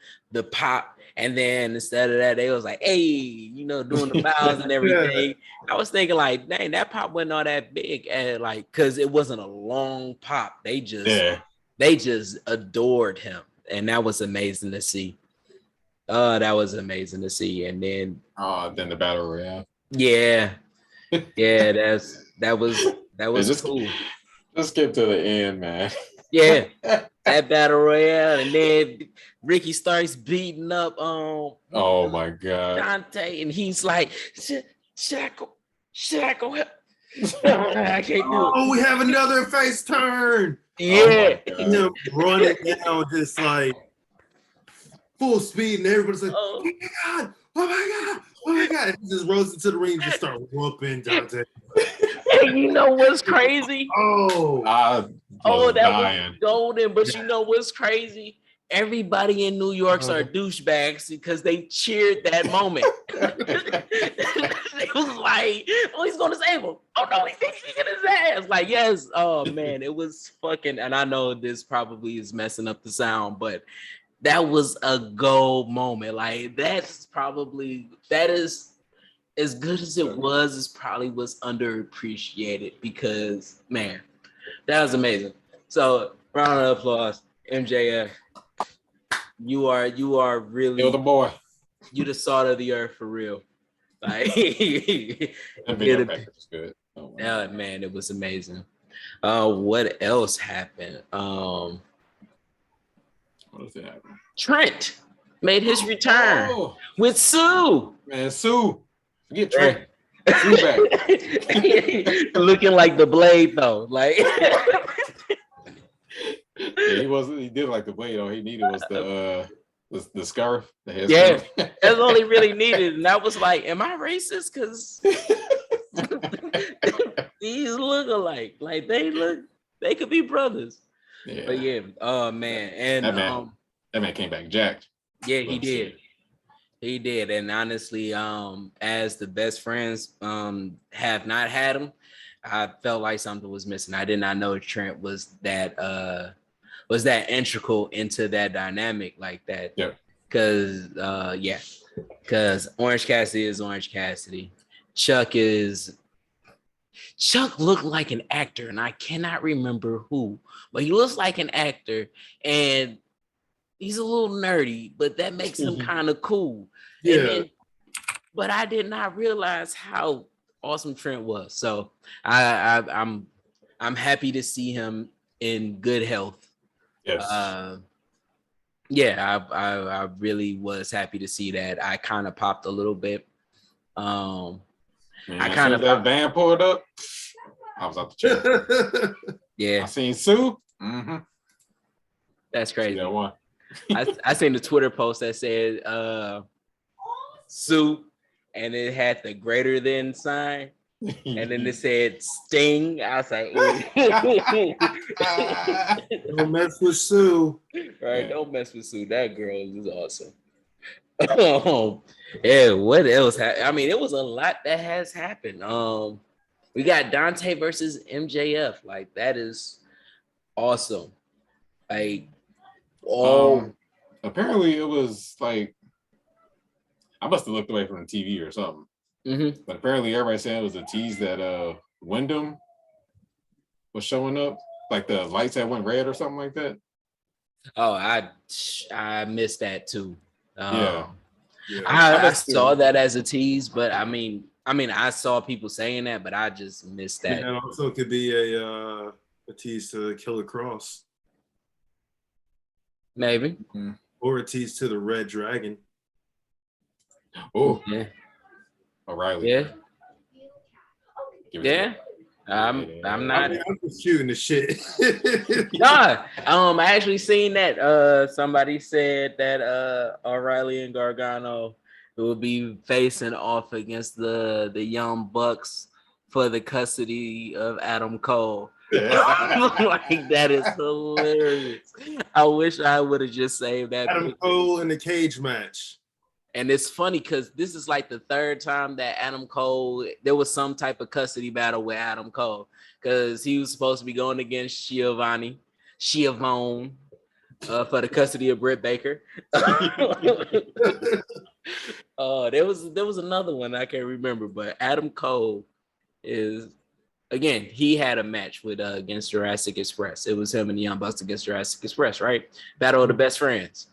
S3: pop. And then instead of that, they was like, hey, doing the bows and everything. Yeah. I was thinking like, dang, that pop wasn't all that big. And like, cause it wasn't a long pop. They just adored him. And that was amazing to see. That was amazing to see. And then
S2: then the battle royale.
S3: Yeah. Yeah, that was cool.
S2: Let's get to the end, man.
S3: Yeah, that battle royale, and then Ricky starts beating up
S2: oh my god,
S3: Dante, and he's like, should I go? Should I go help? I can't do it.
S1: Oh, we have another face turn.
S3: Yeah.
S1: Him running down just like full speed, and everybody's like,
S3: Oh.
S1: oh my God, oh my God, oh my God. And he just rolls into the ring and just start whooping Dante.
S3: And you know what's crazy?
S1: Oh,
S3: that was golden. But you know what's crazy? Everybody in New York are douchebags because they cheered that moment. It was like, oh, he's gonna save him. Oh no, he's kicking his ass. Like, yes, oh man, it was fucking. And I know this probably is messing up the sound, but that was a gold moment. Like, that is as good as it was. Is probably was underappreciated because man, that was amazing. So round of applause, MJF. You are really
S2: You're the boy.
S3: You the salt of the earth for real. Like
S2: That video package was good. Oh,
S3: yeah, man, it was amazing. What else happened?
S2: What else happened?
S3: Trent made his return with Sue.
S2: Man, Sue. Forget Trent. Sue back.
S3: Looking like the Blade though. Like
S2: yeah, he did like the Blade. All he needed was the scarf. The head
S3: scarf.
S2: That's
S3: all he really needed. And I was like, am I racist? Because these look alike. Like they could be brothers.
S2: Yeah.
S3: But yeah, oh man. And
S2: that man came back jacked.
S3: Yeah, he did. He did. And honestly, as the best friends have not had him, I felt like something was missing. I did not know Trent was that integral into that dynamic like that.
S2: Yeah.
S3: Because Orange Cassidy is Orange Cassidy. Chuck looked like an actor, and I cannot remember who, but he looks like an actor, and he's a little nerdy, but that makes him kind of cool.
S1: Yeah.
S3: But I did not realize how awesome Trent was. So I'm happy to see him in good health.
S2: Yes.
S3: I really was happy to see that. I kind of popped a little bit.
S2: Man, I kind of that van pulled up. I was out the chair.
S3: Yeah.
S2: I seen Sue. Mm-hmm.
S3: That's crazy.
S2: See that one.
S3: I seen the Twitter post that said Sue, and it had the greater than sign, and then it said Sting. I was like,
S1: don't mess with Sue.
S3: Right, don't mess with Sue. That girl is awesome. Yeah, what else? I mean, it was a lot that has happened. We got Dante versus MJF. Like, that is awesome. Like,
S2: apparently it was like I must have looked away from the TV or something.
S3: Mm-hmm.
S2: But apparently everybody said it was a tease that Wyndham was showing up, like the lights that went red or something like that.
S3: Oh, I missed that too.
S2: Yeah.
S3: I saw that as a tease, but I mean, I saw people saying that, but I just missed that.
S1: And also could be a tease to Killer Cross.
S3: Maybe.
S2: Mm-hmm.
S1: Or a tease to the Red Dragon.
S2: Oh,
S3: yeah.
S2: O'Reilly.
S3: Yeah.
S2: Yeah.
S3: I'm not.
S1: I'm just shooting the shit.
S3: Nah, I actually seen that. Somebody said that O'Reilly and Gargano will be facing off against the Young Bucks for the custody of Adam Cole. Like, that is hilarious. I wish I would have just saved that.
S1: Adam Cole in the cage match.
S3: And it's funny because this is like the third time that Adam Cole, there was some type of custody battle with Adam Cole, because he was supposed to be going against Schiavone for the custody of Britt Baker. There was another one I can't remember, but Adam Cole is, again, he had a match with against Jurassic Express. It was him and the Young Bucks against Jurassic Express, right? Battle of the Best Friends.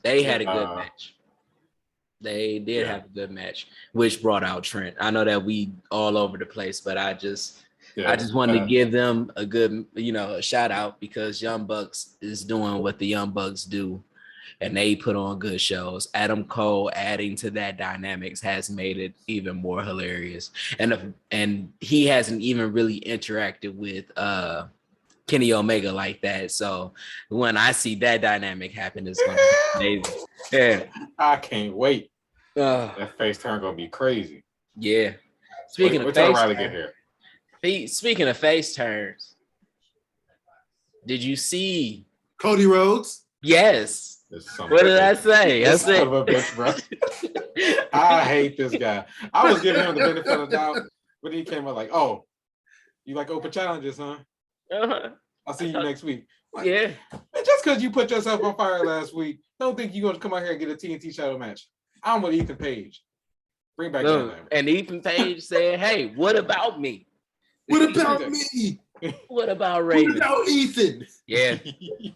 S3: They had a good match. They did have a good match, which brought out Trent. I know that we all over the place, but I just wanted to give them a good, a shout out, because Young Bucks is doing what the Young Bucks do. and they put on good shows. Adam Cole adding to that dynamics has made it even more hilarious. And he hasn't even really interacted with Kenny Omega like that. So when I see that dynamic happen, it's gonna be amazing. Yeah.
S2: I can't wait. That face turn gonna be crazy.
S3: Yeah. Speaking of
S2: face Riley get here.
S3: Speaking of face turns, did you see
S1: Cody Rhodes?
S3: Yes. What did I say? I said,
S2: bitch, bro. I hate this guy. I was giving him the benefit of the doubt, but he came out like, "Oh, you like open challenges, huh? I'll see you next week." Like,
S3: yeah.
S2: Man, just because you put yourself on fire last week, don't think you're going to come out here and get a TNT title match. I'm with Ethan Page. Bring back that man.
S3: And Ethan Page said, "Hey, what about me?
S1: What about me?
S3: What about Raven?
S1: What about Ethan?"
S3: Yeah. He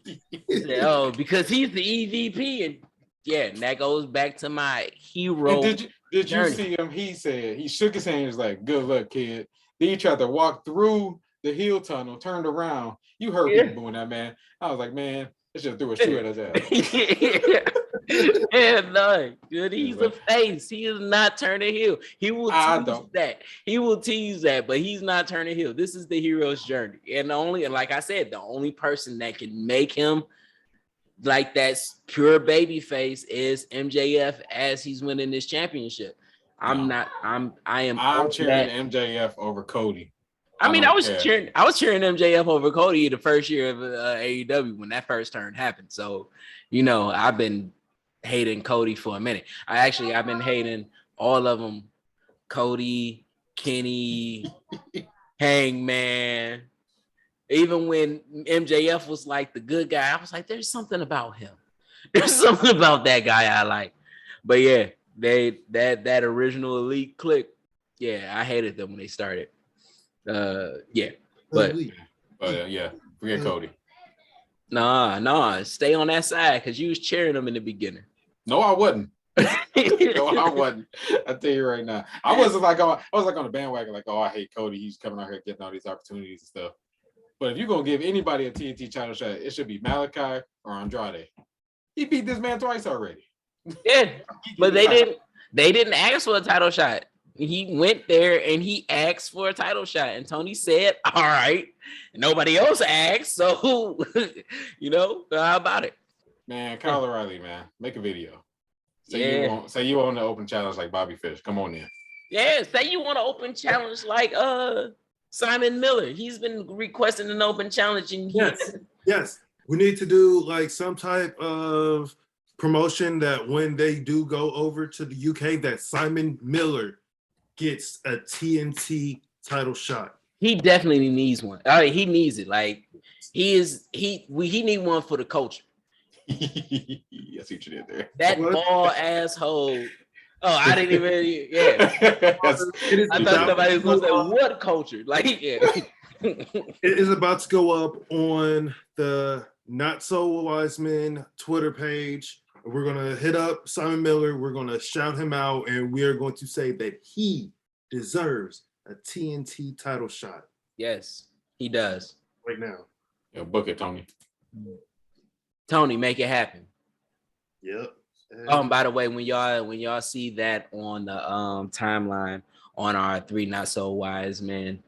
S3: said, "Oh, because he's the EVP." And yeah, and that goes back to my hero.
S2: And did you see him? He said, he shook his hand. He was like, "Good luck, kid." Then he tried to walk through the heel tunnel, turned around. You heard people booing that, man. I was like, man, they just threw a shoe at his ass.
S3: Yeah, no, dude, he's a face. He is not turning heel. He will tease that. He will tease that, but he's not turning heel. This is the hero's journey. And like I said, the only person that can make him like that pure baby face is MJF as he's winning this championship. I'm
S2: cheering MJF over Cody.
S3: I was cheering MJF over Cody the first year of AEW when that first turn happened. So, I've been hating Cody for a minute. I've been hating all of them. Cody, Kenny, Hangman. Even when MJF was like the good guy, I was like, there's something about him. There's something about that guy I like. But yeah, that original Elite clique, yeah, I hated them when they started. Forget Cody. Nah, stay on that side because you was cheering him in the beginning.
S2: No, I wasn't. I tell you right now, I was like on the bandwagon, like, oh, I hate Cody. He's coming out here getting all these opportunities and stuff. But if you're gonna give anybody a TNT title shot, it should be Malachi or Andrade. He beat this man twice already.
S3: Yeah, but they didn't ask for a title shot. He went there and he asked for a title shot, and Tony said, "All right." Nobody else asked, so how about it?
S2: Man, Kyle O'Reilly, man, make a video. Say you want to open challenge like Bobby Fish. Come on in.
S3: Yeah, say you want to open challenge like Simon Miller. He's been requesting an open challenge, and
S1: yes. We need to do like some type of promotion that when they do go over to the UK, that Simon Miller gets a TNT title shot.
S3: He definitely needs one. He needs it. Like he need one for the culture.
S2: I see what you did there.
S3: That bald asshole. Oh, I didn't even. Yeah, I thought somebody was gonna say what culture. Like, yeah.
S1: It is about to go up on the Not So Wise Men Twitter page. We're gonna hit up Simon Miller. We're gonna shout him out, and we are going to say that he deserves a TNT title shot.
S3: Yes, he does.
S1: Right now.
S2: Yeah, book it, Tony.
S3: Tony, make it happen.
S1: Yep.
S3: By the way, when y'all see that on the timeline on our 3 Not So Wise Men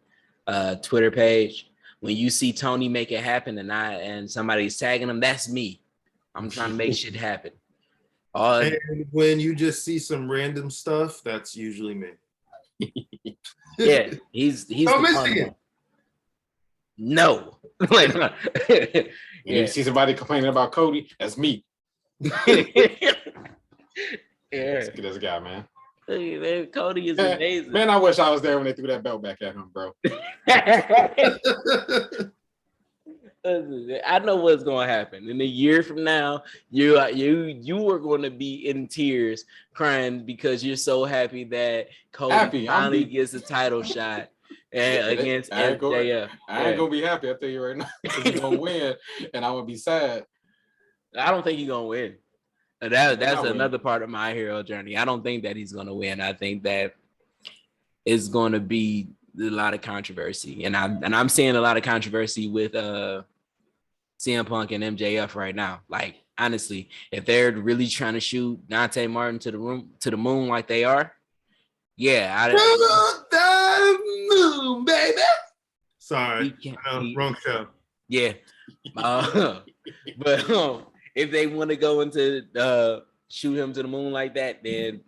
S3: Twitter page, when you see Tony make it happen and somebody's tagging him, that's me. I'm trying to make shit happen.
S1: And when you just see some random stuff, that's usually me.
S3: Yeah, he's
S1: Michigan.
S3: No.
S2: You see somebody complaining about Cody, that's me.
S3: Yeah.
S2: That's a guy, man.
S3: Hey, man, Cody is amazing.
S2: Man, I wish I was there when they threw that belt back at him, bro.
S3: I know what's going to happen. In a year from now, you are going to be in tears, crying because you're so happy that Cody finally gets a title shot against MJF.
S2: I ain't gonna be happy. I tell you right now, he's gonna win, and I would be sad.
S3: I don't think he's gonna win. That's another part of my hero journey. I don't think that he's gonna win. I think that it's gonna be a lot of controversy, and I'm seeing a lot of controversy with CM Punk and MJF right now. Like honestly, if they're really trying to shoot Dante Martin to the moon like they are, yeah,
S1: the moon, baby. Sorry, wrong show.
S3: Yeah, but if they want to go into shoot him to the moon like that, then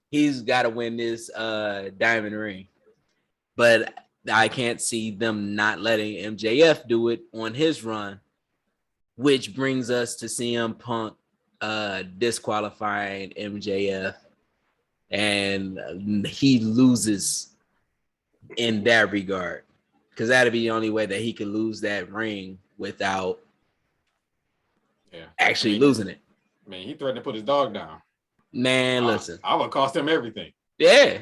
S3: he's got to win this diamond ring. But I can't see them not letting MJF do it on his run, which brings us to CM Punk disqualifying MJF, and he loses in that regard, because that'd be the only way that he could lose that ring without actually losing it.
S2: I mean, he threatened to put his dog down.
S3: Man, listen.
S2: I would cost him everything.
S3: Yeah.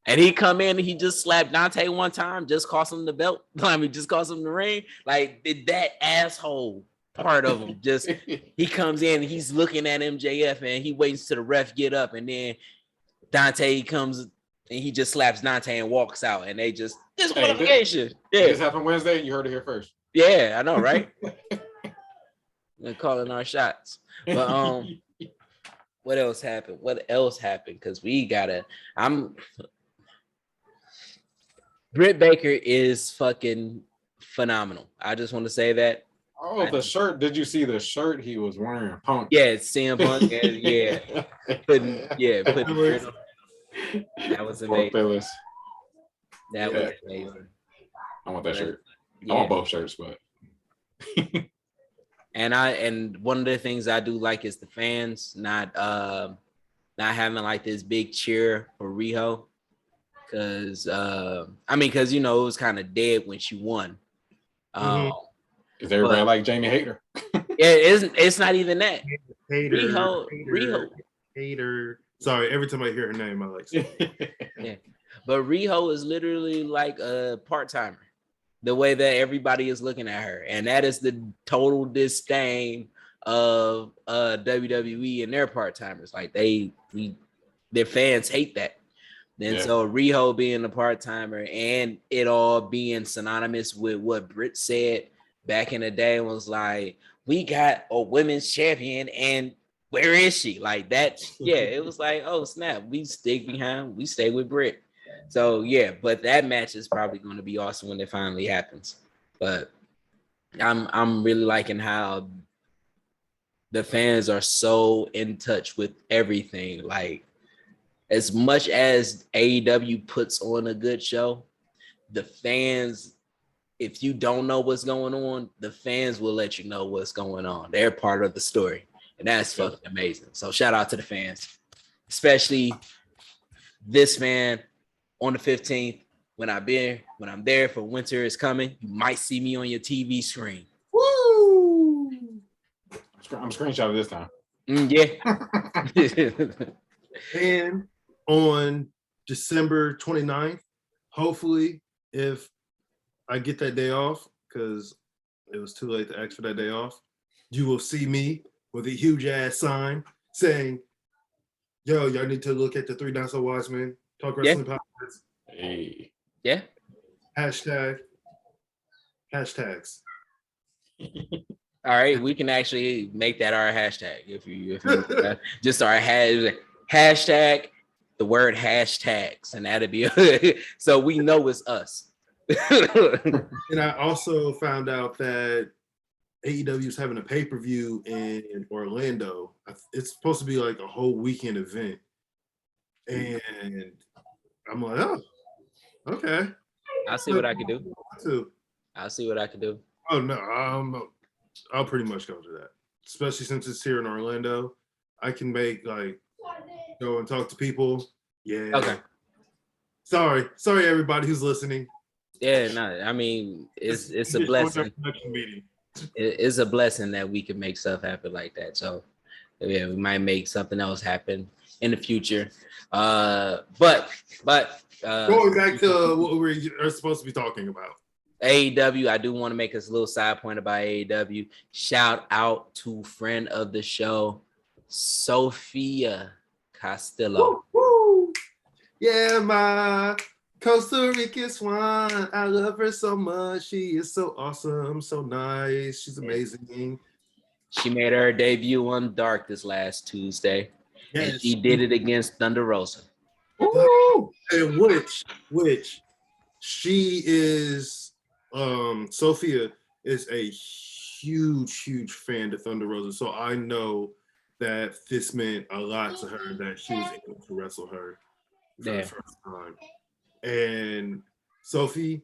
S3: And he come in and he just slapped Dante one time, just cost him the belt. I mean, just cost him the ring. Like, that asshole part of him. Just, he comes in and he's looking at MJF and he waits till the ref get up, and then Dante comes and he just slaps Dante and walks out, and they just disqualification.
S2: This happened Wednesday. You heard it here first.
S3: Yeah, I know, right? We're calling our shots. But what else happened? Because Britt Baker is fucking phenomenal. I just want to say that.
S2: Oh, the shirt. Did you see the shirt he was wearing? Punk.
S3: Yeah, it's CM Punk. Putting that was amazing. That was amazing.
S2: I want that shirt. I want both shirts, but
S3: and one of the things I do like is the fans not having like this big cheer for Riho, because it was kind of dead when she won.
S2: Is everybody like Jamie Hayter?
S3: It's not even that.
S1: Hater. Sorry, every time I hear her name, I like
S3: yeah. But Riho is literally like a part-timer, the way that everybody is looking at her. And that is the total disdain of WWE and their part-timers. Like their fans hate that. And so Riho being a part-timer and it all being synonymous with what Britt said back in the day was like, we got a women's champion and where is she? Like that. Yeah, it was like, oh snap, we stay with Britt. So yeah, but that match is probably going to be awesome when it finally happens. But I'm really liking how the fans are so in touch with everything. Like, as much as AEW puts on a good show, the fans, if you don't know what's going on, the fans will let you know what's going on. They're part of the story, and that's fucking amazing. So shout out to the fans, especially this man on the 15th. When I'm there for Winter Is Coming, you might see me on your TV screen.
S1: Woo!
S2: I'm screenshotting this time.
S3: Yeah.
S1: And on December 29th, hopefully, if I get that day off, because it was too late to ask for that day off, you will see me with a huge ass sign saying, yo, y'all need to look at the 3 Not So Wise Men Talk Wrestling Podcast.
S2: Hey.
S3: Yeah.
S1: Hashtags.
S3: All right, we can actually make that our hashtag if you just our hashtag, the word hashtags, and that'd be so we know it's us.
S1: And I also found out that AEW is having a pay-per-view in Orlando. It's supposed to be like a whole weekend event, and I'm like, oh, okay.
S3: I'll see what I can do. I'll see what I can do.
S1: Oh no, I'll pretty much go to that, especially since it's here in Orlando. I can make go and talk to people. Yeah.
S3: Okay.
S1: Sorry, everybody who's listening.
S3: Yeah, no, I mean it's a blessing. It's a blessing that we can make stuff happen like that. So yeah, we might make something else happen in the future. But
S1: going back to what we are supposed to be talking about.
S3: AEW, I do want to make us a little side point about AEW. Shout out to friend of the show, Sophia Castillo.
S1: Woo, woo. Yeah, my Costa Rican swan. I love her so much. She is so awesome, so nice. She's amazing.
S3: She made her debut on Dark this last Tuesday.
S1: Yes.
S3: And she did it against Thunder Rosa.
S1: Ooh. And which she is, Sophia is a huge fan of Thunder Rosa. So I know that this meant a lot to her that she was able to wrestle her for the first time. And Sophie,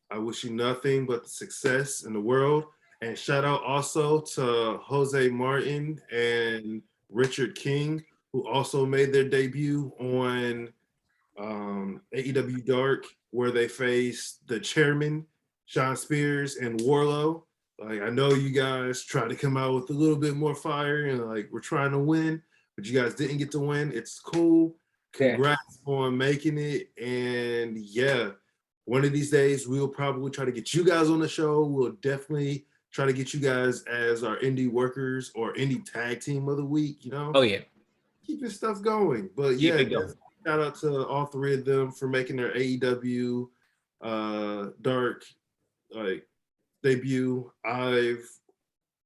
S1: I wish you nothing but the success in the world. And shout out also to Jose Martin and Richard King, who also made their debut on AEW Dark, where they faced the chairman, Sean Spears, and Warlow. Like, I know you guys tried to come out with a little bit more fire and like we're trying to win, but you guys didn't get to win. It's cool. Congrats on making it. And yeah, one of these days we'll probably try to get you guys on the show. We'll definitely try to get you guys as our indie workers or indie tag team of the week, you know?
S3: Oh, yeah.
S1: Keeping stuff going. But
S3: Keep
S1: yeah,
S3: it going.
S1: shout out to all three of them for making their AEW Dark like debut. I've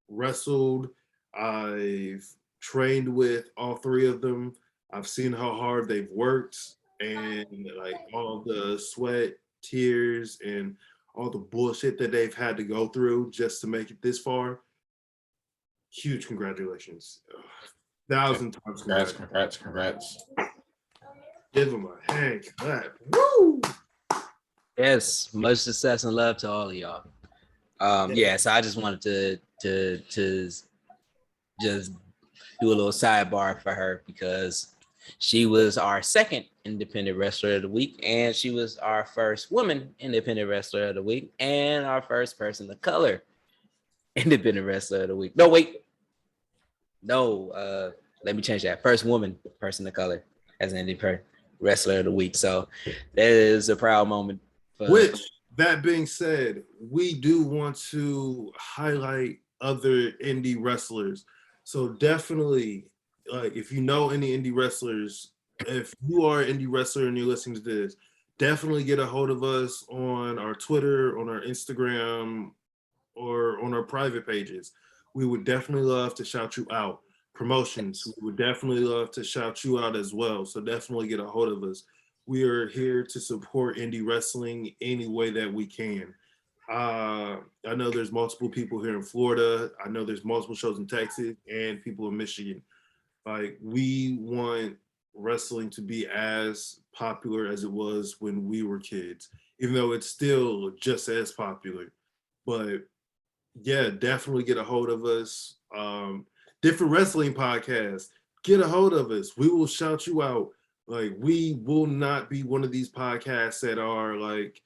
S1: wrestled, I've trained with all three of them. I've seen how hard they've worked and like all the sweat, tears, and all the bullshit that they've had to go through just to make it this far. Huge congratulations. 1,000 times
S2: Congrats.
S1: Give them a hand clap. Woo!
S3: Yes, much success and love to all of y'all. So I just wanted to just do a little sidebar for her because she was our second independent wrestler of the week, and she was our first woman independent wrestler of the week, and our first person of color independent wrestler of the week. Let me change that. First woman person of color as an independent wrestler of the week. So that is a proud moment.
S1: Which, that being said, we do want to highlight other indie wrestlers. So definitely, like, if you know any indie wrestlers, if you are an indie wrestler and you're listening to this, definitely get a hold of us on our Twitter, on our Instagram, or on our private pages. We would definitely love to shout you out. Promotions, we would definitely love to shout you out as well. So definitely get a hold of us. We are here to support indie wrestling any way that we can. I know there's multiple people here in Florida. I know there's multiple shows in Texas and people in Michigan. Like, we want wrestling to be as popular as it was when we were kids, even though it's still just as popular. But yeah, definitely get a hold of us. Different wrestling podcasts, get a hold of us. We will shout you out. Like, we will not be one of these podcasts that are like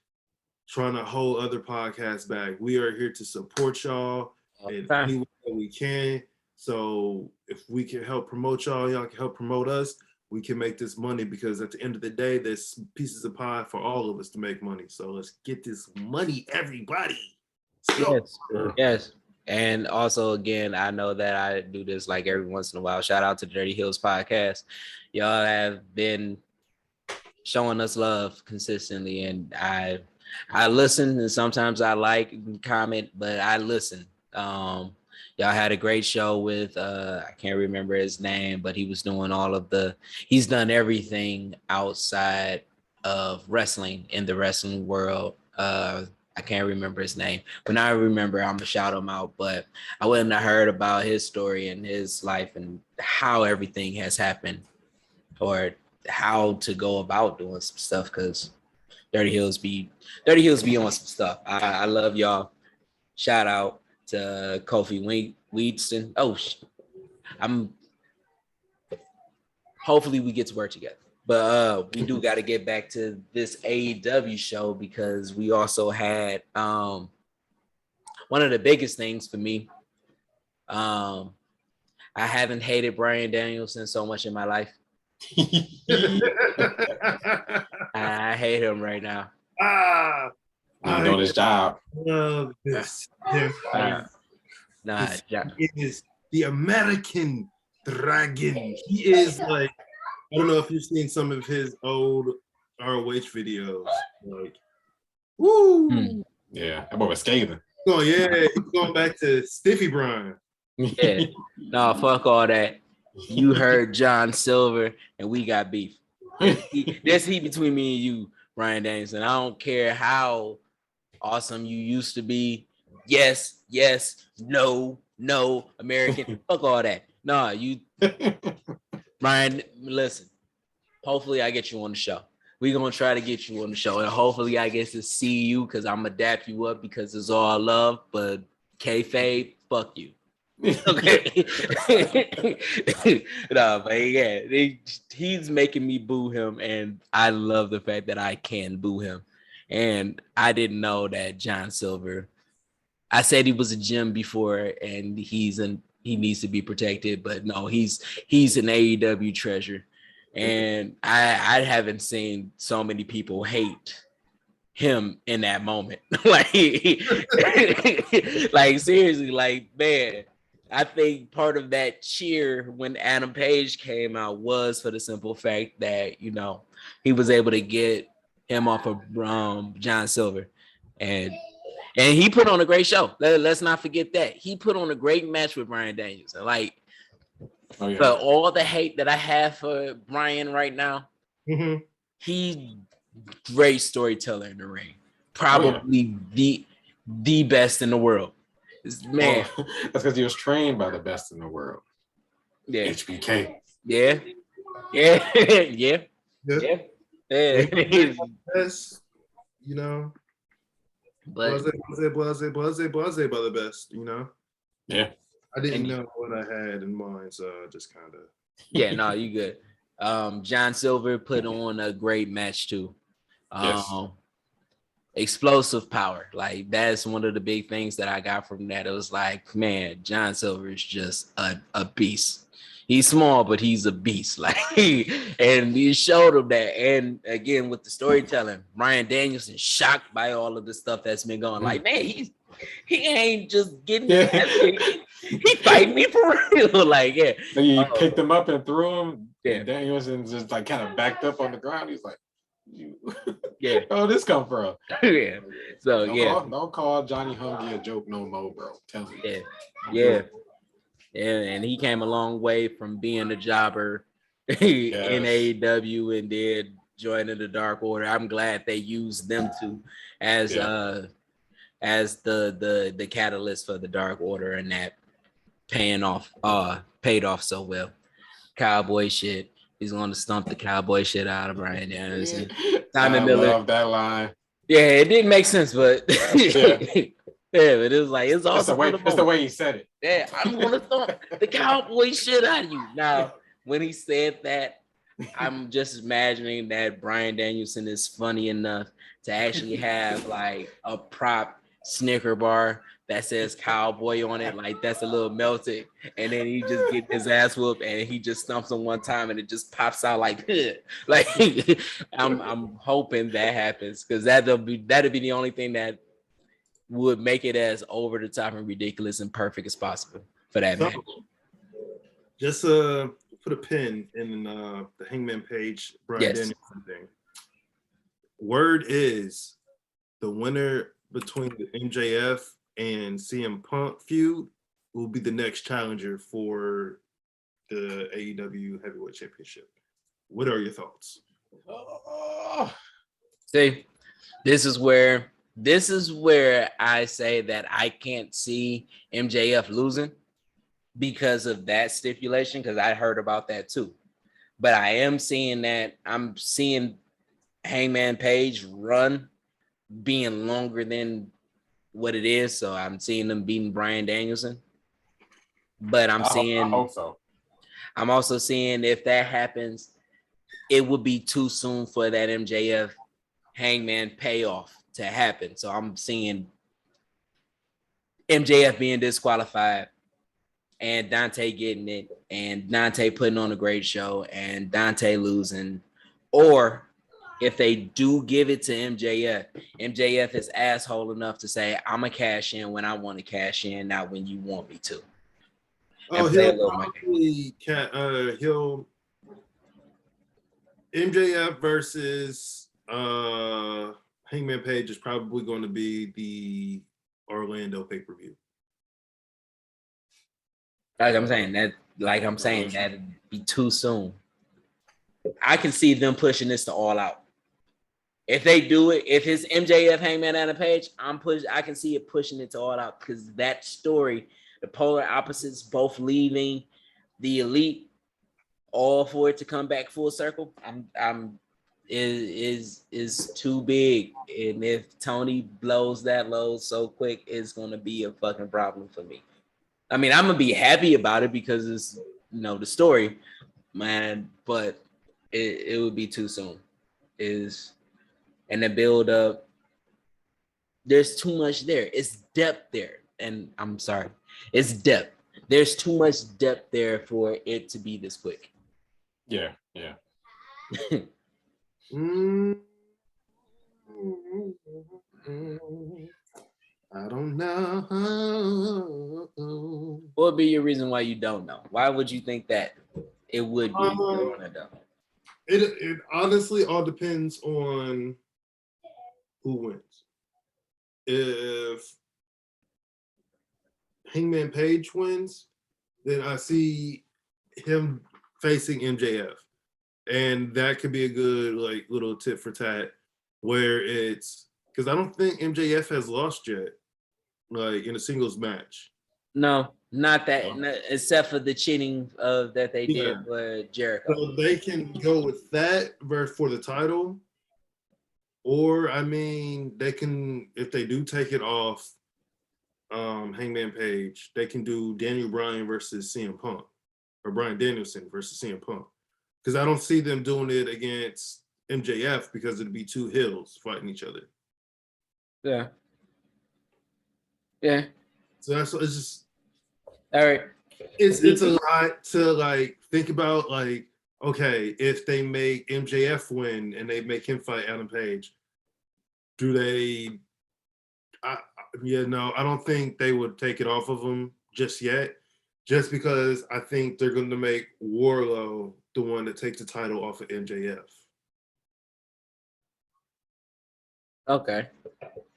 S1: trying to hold other podcasts back. We are here to support y'all in any way that we can. So if we can help promote y'all, y'all can help promote us. We can make this money because at the end of the day, there's pieces of pie for all of us to make money. So let's get this money, everybody.
S3: Yes. And also, again, I know that I do this like every once in a while. Shout out to the Dirty Hills podcast. Y'all have been showing us love consistently, and I listen, and sometimes I like and comment, but I listen. Y'all had a great show with I can't remember his name, but he was doing he's done everything outside of wrestling in the wrestling world. I can't remember his name. When I remember, I'm gonna shout him out. But I wouldn't have heard about his story and his life and how everything has happened, or how to go about doing some stuff. Because Dirty Hills be on some stuff. I love y'all. Shout out to Kofi Weedston. Hopefully we get to work together. But we do got to get back to this AEW show because we also had one of the biggest things for me. I haven't hated Bryan Danielson so much in my life. I hate him right now.
S2: I'm doing his job.
S1: Love this. He is the American Dragon. He is like, I don't know if you've seen some of his old ROH videos. Like, woo!
S2: Yeah, that boy was scathing.
S1: Oh yeah, he's going back to Stiffy Brian.
S3: Yeah. No, fuck all that. You heard John Silver, and we got beef. There's heat between me and you, Bryan Danielson. I don't care how awesome you used to be. Yes, no, American. Fuck all that. Nah, you, Bryan, listen. Hopefully, I get you on the show. We're gonna try to get you on the show, and hopefully, I get to see you because I'm gonna dap you up because it's all love. But kayfabe, fuck you. Okay. No, but yeah, he's making me boo him, and I love the fact that I can boo him. And I didn't know that John Silver. I said he was a gem before, and he needs to be protected. But no, he's an AEW treasure, and I haven't seen so many people hate him in that moment. like seriously, like, man. I think part of that cheer when Adam Page came out was for the simple fact that, you know, he was able to get him off of John Silver. And he put on a great show. Let's not forget that. He put on a great match with Bryan Danielson. Like, for all the hate that I have for Bryan right now, he's great storyteller in the ring. Probably the best in the world. Man,
S2: that's because he was trained by the best in the world.
S3: Yeah,
S2: HBK.
S3: Yeah.
S1: Best, you know. But blase by the best, you know.
S2: Yeah.
S1: I didn't know what I had in mind, so I just kind of.
S3: Yeah, no, you good. John Silver put on a great match too.
S2: Yes.
S3: Explosive power. Like, that's one of the big things that I got from that. It was like, man, John Silver is just a beast. He's small, but he's a beast. Like, and he showed him that. And again, with the storytelling, Bryan Danielson shocked by all of the stuff that's been going. Like, man, he ain't just getting he fighting me for real. Like, yeah.
S2: So he picked him up and threw him.
S3: Yeah.
S2: And Danielson just like kind of backed up on the ground. He's like,
S3: yeah.
S2: Where this come from?
S3: Yeah. So
S2: don't call Johnny Hungee a joke no more, bro. Tell me.
S3: Yeah. And he came a long way from being a jobber in AEW and then joining the Dark Order. I'm glad they used them too as the catalyst for the Dark Order, and that paid off so well. Cowboy shit. He's going to stump the cowboy shit out of Bryan Danielson.
S2: Simon Miller. I love that line.
S3: Yeah, it didn't make sense, but yeah, but it was like, it's also
S2: the way he said it.
S3: Yeah, I'm going to stump the cowboy shit out of you. Now, when he said that, I'm just imagining that Bryan Danielson is funny enough to actually have like a prop Snicker bar that says cowboy on it, like that's a little melted, and then he just get his ass whooped and he just stumps him one time and it just pops out like like I'm hoping that happens, because that'd be the only thing that would make it as over the top and ridiculous and perfect as possible for that match.
S1: Just put a pin in the Hangman Page Bryan Danielson thing. Word is the winner between the MJF and CM Punk feud will be the next challenger for the AEW Heavyweight Championship. What are your thoughts?
S3: See, this is where I say that I can't see MJF losing because of that stipulation, because I heard about that too. But I am seeing that I'm seeing Hangman Page run being longer than what it is, so I'm seeing them beating Bryan Danielson. But I hope so. I'm also seeing if that happens, it would be too soon for that MJF Hangman payoff to happen. So I'm seeing MJF being disqualified and Dante getting it, and Dante putting on a great show and Dante losing, or if they do give it to MJF is asshole enough to say, I'm going to cash in when I want to cash in, not when you want me to.
S1: MJF versus Hangman Page is probably going to be the Orlando pay-per-view.
S3: Like I'm saying that'd be too soon. I can see them pushing this to All Out. If they do it, if it's MJF, Hangman, Adam Page, I can see it pushing it to All Out because that story, the polar opposites both leaving the Elite, all for it to come back full circle. Is too big, and if Tony blows that load so quick, it's gonna be a fucking problem for me. I mean, I'm gonna be happy about it because it's the story, man, but it would be too soon. And the build up, there's too much there. It's depth there, and I'm sorry, it's depth. There's too much depth there for it to be this quick.
S2: Yeah.
S1: I don't know.
S3: What would be your reason why you don't know? Why would you think that it would be?
S1: It honestly all depends on who wins. If Hangman Page wins, then I see him facing MJF. And that could be a good like little tit for tat where it's because I don't think MJF has lost yet, like in a singles match.
S3: No, not that, except for the cheating that they did with Jericho.
S1: So they can go with that for the title, or I mean, they can if they do take it off Hangman Page, they can do Daniel Bryan versus CM Punk, or Bryan Danielson versus CM Punk, because I don't see them doing it against MJF because it'd be two heels fighting each other.
S3: Yeah.
S1: So it's just
S3: all right.
S1: It's a lot to like think about. Like, okay, if they make MJF win and they make him fight Adam Page, do they? I don't think they would take it off of him just yet. Just because I think they're going to make Wardlow the one that takes the title off of MJF.
S3: Okay.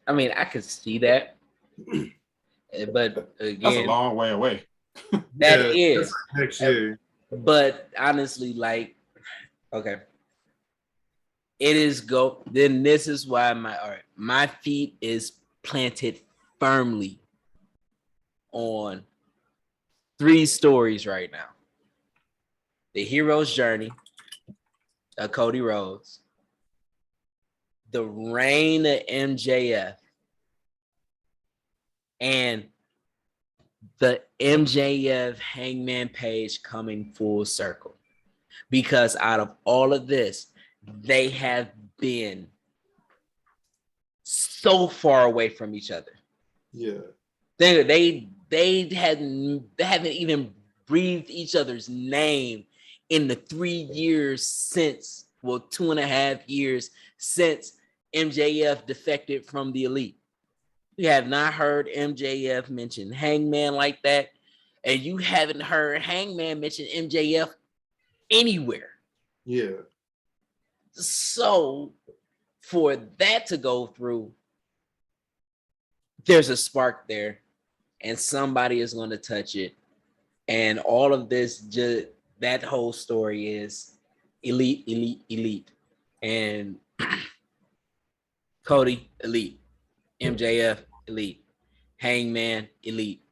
S3: I mean, I could see that. But again,
S2: that's a long way away.
S3: That is
S1: next year.
S3: But honestly, like, okay. It is then this is why my feet is planted firmly on 3 stories right now. The hero's journey of Cody Rhodes, the reign of MJF, and the MJF Hangman Page coming full circle. Because out of all of this, they have been so far away from each other.
S1: Yeah.
S3: They haven't even breathed each other's name in the 3 years since, 2.5 years since MJF defected from the Elite. You have not heard MJF mention Hangman like that, and you haven't heard Hangman mention MJF anywhere.
S1: Yeah.
S3: So for that to go through, there's a spark there, and somebody is going to touch it. And all of this, that whole story is elite. And Cody, elite. MJF, elite. Hangman, elite.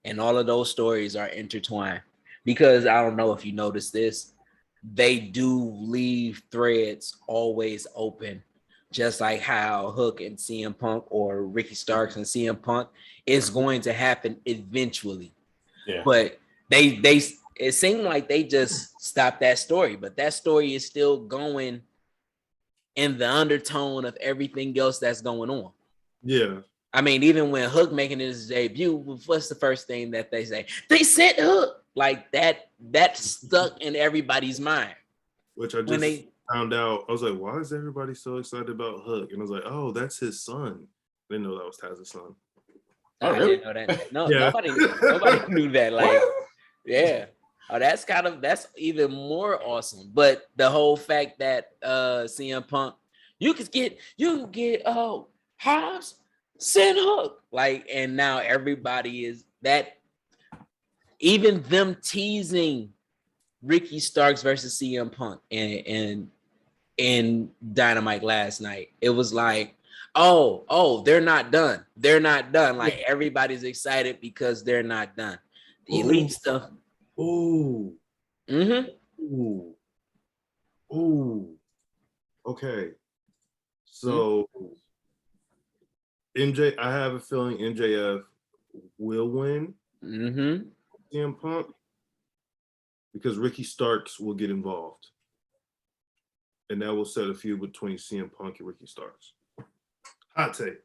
S3: And all of those stories are intertwined. Because I don't know if you noticed this, they do leave threads always open, just like how Hook and CM Punk or Ricky Starks and CM Punk is going to happen eventually.
S2: Yeah.
S3: But it seemed like they just stopped that story, but that story is still going in the undertone of everything else that's going on.
S1: Yeah.
S3: I mean, even when Hook making his debut, what's the first thing that they say? They said Hook. Like that stuck in everybody's mind.
S1: Which I just found out. I was like, why is everybody so excited about Hook? And I was like, oh, that's his son. I didn't know that was Taz's son.
S3: Oh, I didn't know that. No, yeah. Nobody knew that. Like, yeah. Oh, that's even more awesome. But the whole fact that CM Punk, you can get Hobbs, send Hook. Like, and now everybody is that even them teasing Ricky Starks versus CM Punk and Dynamite last night, it was like, oh, they're not done. They're not done. Like everybody's excited because they're not done. The elite stuff.
S1: Ooh.
S3: Mm-hmm.
S1: Ooh. Okay. So MJ, I have a feeling MJF will win CM Punk because Ricky Starks will get involved. And that will set a feud between CM Punk and Ricky Starks. Hot take.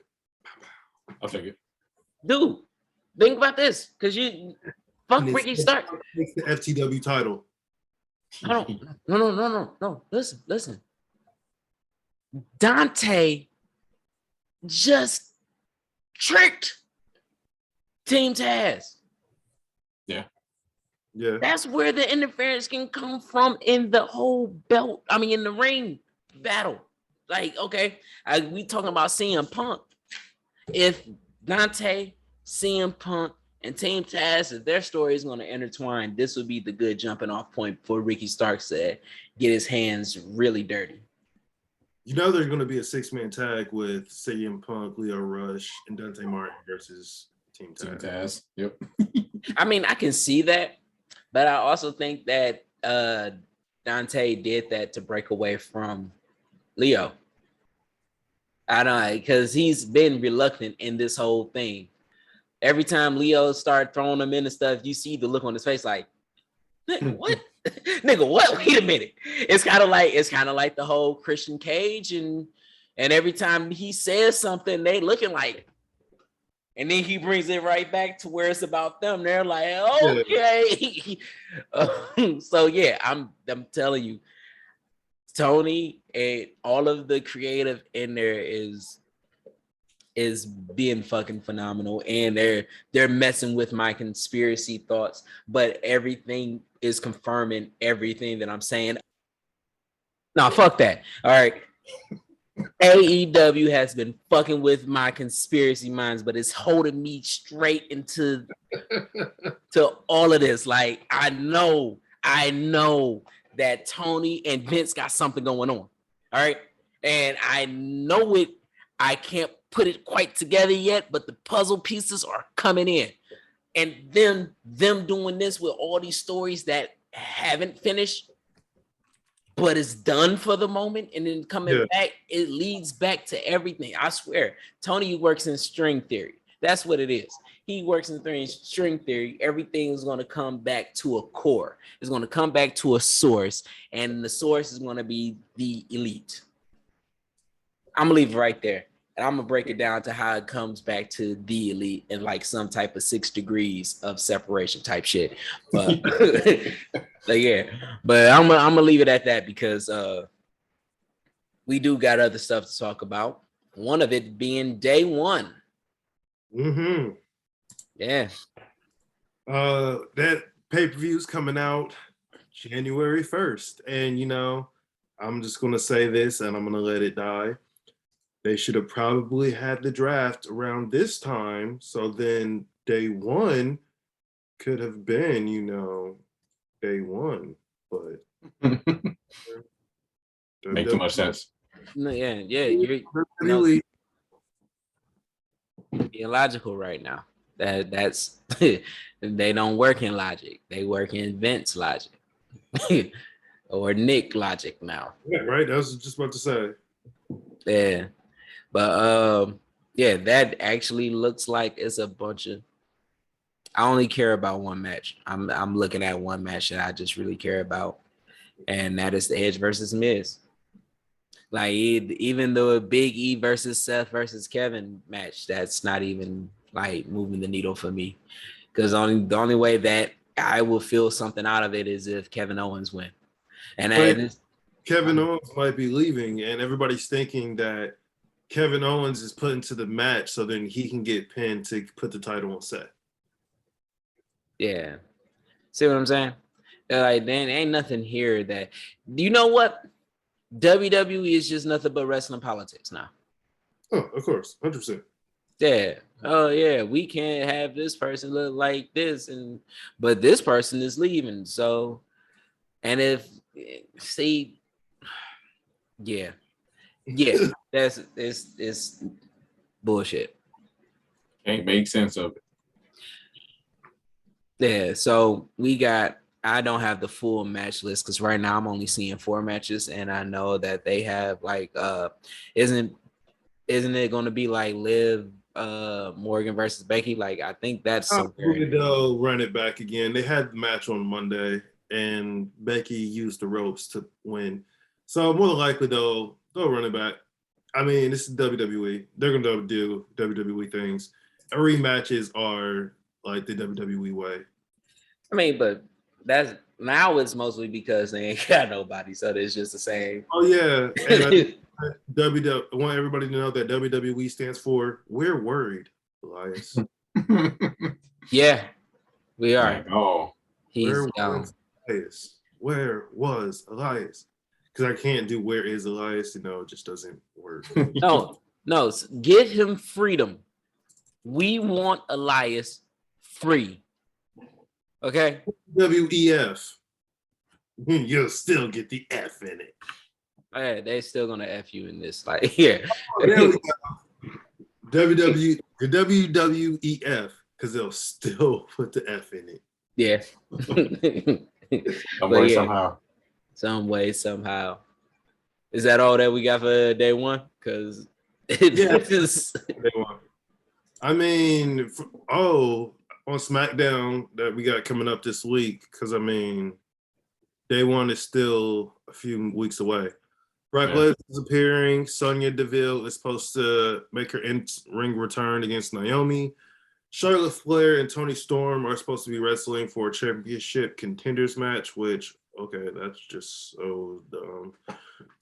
S2: I'll take it.
S3: Dude, think about this. Because you fuck Ricky Starks.
S1: Takes the FTW title.
S3: No. Listen. Dante just tricked Team Taz.
S1: Yeah.
S3: That's where the interference can come from in the whole belt. I mean, in the ring battle. Like, okay, we talking about CM Punk. If Dante, CM Punk, and Team Taz, if their story is going to intertwine, this would be the good jumping off point for Ricky Starks to get his hands really dirty.
S1: You know there's going to be a 6-man tag with CM Punk, Leo Rush, and Dante Martin versus Team Taz.
S2: Yep.
S3: I mean, I can see that, but I also think that Dante did that to break away from Leo. I don't know, because he's been reluctant in this whole thing. Every time Leo started throwing him in and stuff, you see the look on his face like, what? Nigga, what? Wait a minute. It's kind of like the whole Christian Cage, and every time he says something, they looking like, and then he brings it right back to where it's about them. They're like, okay. So yeah, I'm telling you, Tony and all of the creative in there is being fucking phenomenal, and they're messing with my conspiracy thoughts, but everything is confirming everything that I'm saying. No, fuck that. All right. AEW has been fucking with my conspiracy minds, but it's holding me straight into to all of this. Like, I know that Tony and Vince got something going on. All right. And I know it. I can't put it quite together yet, but the puzzle pieces are coming in. And then them doing this with all these stories that haven't finished, but it's done for the moment, and then coming back, it leads back to everything. I swear, Tony works in string theory. That's what it is. He works in string theory. Everything is going to come back to a core. It's going to come back to a source, and the source is going to be the elite. I'm going to leave it right there. And I'm going to break it down to how it comes back to the elite in like some type of 6 degrees of separation type shit. But yeah, but I'm going to leave it at that because we do got other stuff to talk about. One of it being day one.
S1: Mm-hmm.
S3: Yeah.
S1: That pay-per-view's coming out January 1st. And, you know, I'm just going to say this and I'm going to let it die. They should have probably had the draft around this time. So then day one could have been, you know, day one. But
S2: make too much sense.
S3: No, yeah. You're really being logical right now. That's they don't work in logic. They work in Vince logic. Or Nick logic now.
S1: Yeah, right. I was just about to say.
S3: Yeah. But yeah, that actually looks like it's a bunch of. I only care about one match. I'm looking at one match that I just really care about, and that is the Edge versus Miz. Like even though a Big E versus Seth versus Kevin match, that's not even like moving the needle for me, because the only way that I will feel something out of it is if Kevin Owens win, and
S1: Kevin Owens might be leaving, and everybody's thinking that Kevin Owens is put into the match so then he can get pinned to put the title on Seth.
S3: Yeah. See what I'm saying? Like, there ain't nothing here that, you know what? WWE is just nothing but wrestling politics now.
S1: Oh, of course. 100%.
S3: Yeah. oh yeah, we can't have this person look like this, but this person is leaving. So, and if see, yeah, that's it's bullshit.
S2: Can't make sense of it.
S3: Yeah, so I don't have the full match list because right now I'm only seeing 4 matches, and I know that they have like isn't it going to be like Liv Morgan versus Becky? Like I think that's somewhere.
S1: They'll run it back again. They had the match on Monday, and Becky used the ropes to win. So more than likely they'll run it back. I mean, this is WWE. They're gonna do WWE things. Rematches are like the WWE way.
S3: I mean, but that's now it's mostly because they ain't got nobody, so it's just the same.
S1: Oh yeah, and I want everybody to know that WWE stands for "We're Worried," Elias.
S3: Yeah, we are.
S2: Oh,
S3: He's
S1: Where
S3: gone.
S1: was Elias? Where was Elias? Because I can't do "Where is Elias?" You know, it just doesn't work.
S3: No, get him freedom. We want Elias free. Okay.
S1: WEF. You'll still get the F in it.
S3: Yeah, they're still gonna F you in this. Like, yeah.
S1: Oh, there we go. WWEF, because they'll still put the F in it.
S3: Yeah.
S2: some way, somehow.
S3: Some way, somehow. Is that all that we got for day one? Because
S1: I mean, on SmackDown that we got coming up this week, because I mean, day one is still a few weeks away. Brock Lesnar is appearing. Sonya Deville is supposed to make her in-ring return against Naomi. Charlotte Flair and Toni Storm are supposed to be wrestling for a championship contenders match, which, okay, that's just so dumb.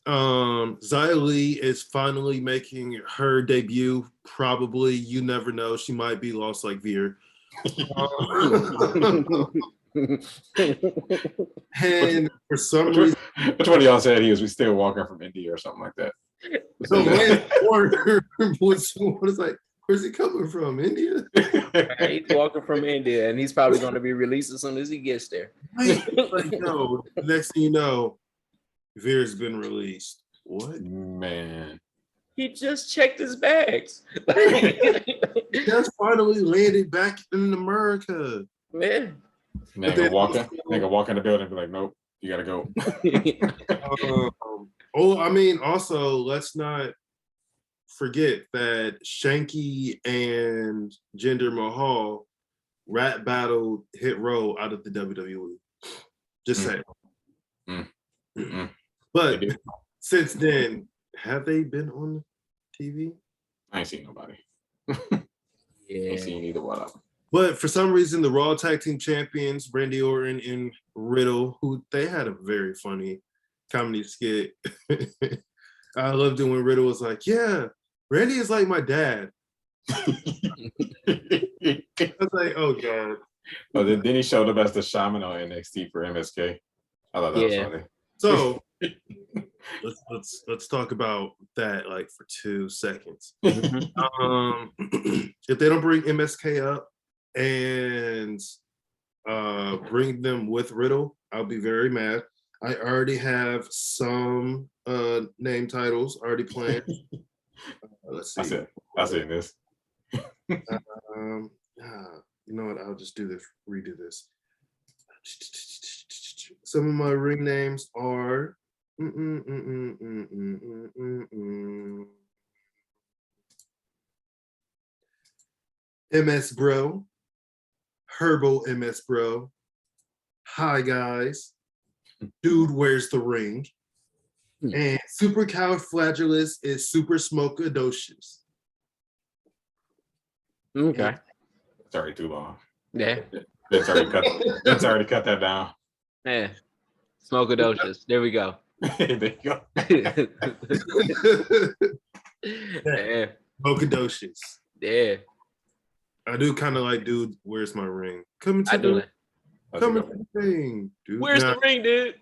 S1: Xia Li is finally making her debut. Probably, you never know. She might be lost like Veer. And for some reason,
S2: which one of y'all said he was still walking from India or something like that?
S1: Was like, where's he coming from? India?
S3: He's walking from India, and he's probably going to be released as soon as he gets there.
S1: Like, no, next thing you know, Veer's been released. What?
S2: Man.
S3: He just checked his bags.
S1: He just finally landed back in America.
S3: Man.
S2: Nigga walk in the building and be like, nope, you gotta go.
S1: I mean, also, let's not forget that Shanky and Jinder Mahal rap battled Hit Row out of the WWE. Just saying. But since then, have they been on TV?
S2: I ain't seen nobody.
S3: Yeah.
S2: Ain't seen either one of them.
S1: But for some reason, the Raw Tag Team Champions, Randy Orton and Riddle, who they had a very funny comedy skit. I loved it when Riddle was like, yeah, Randy is like my dad. I was like, oh, God.
S2: Oh, then he showed up as the shaman on NXT for MSK. I thought that was funny.
S1: So let's talk about that like for 2 seconds. If they don't bring MSK up and bring them with Riddle, I'll be very mad. I already have some name titles already planned. Let's see.
S2: I seen this.
S1: You know what? I'll just redo this. Some of my ring names are MS Bro, Herbal MS Bro, Hi Guys, Dude Where's the Ring, and Supercalifragilistic is Super Smokadocious.
S3: Okay.
S2: It's already too long.
S3: Yeah.
S2: It's already cut that down.
S3: Yeah. Smokadocious. There we go.
S2: There you go.
S1: Yeah. Smokadocious.
S3: Yeah.
S1: I do kind of like, dude, where's my ring? Coming to the ring, dude.
S3: Where's the ring, dude?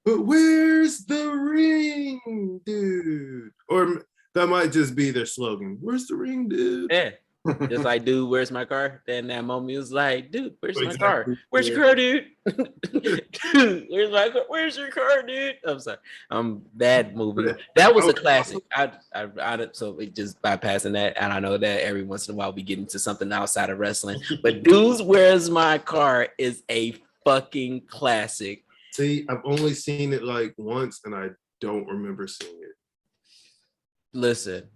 S1: But where's the ring, dude? Or That might just be their slogan. Where's the ring, dude?
S3: Yeah. Just like, dude, where's my car? Then that moment he was like, dude, where's my car?
S1: Exactly.
S3: Where's your car, dude? Dude, where's my car? Where's your car, dude? I'm sorry. That movie. That was a classic. So it just bypassing that. And I know that every once in a while we get into something outside of wrestling. But dudes, where's my car is a fucking classic.
S1: See, I've only seen it like once and I don't remember seeing it.
S3: Listen.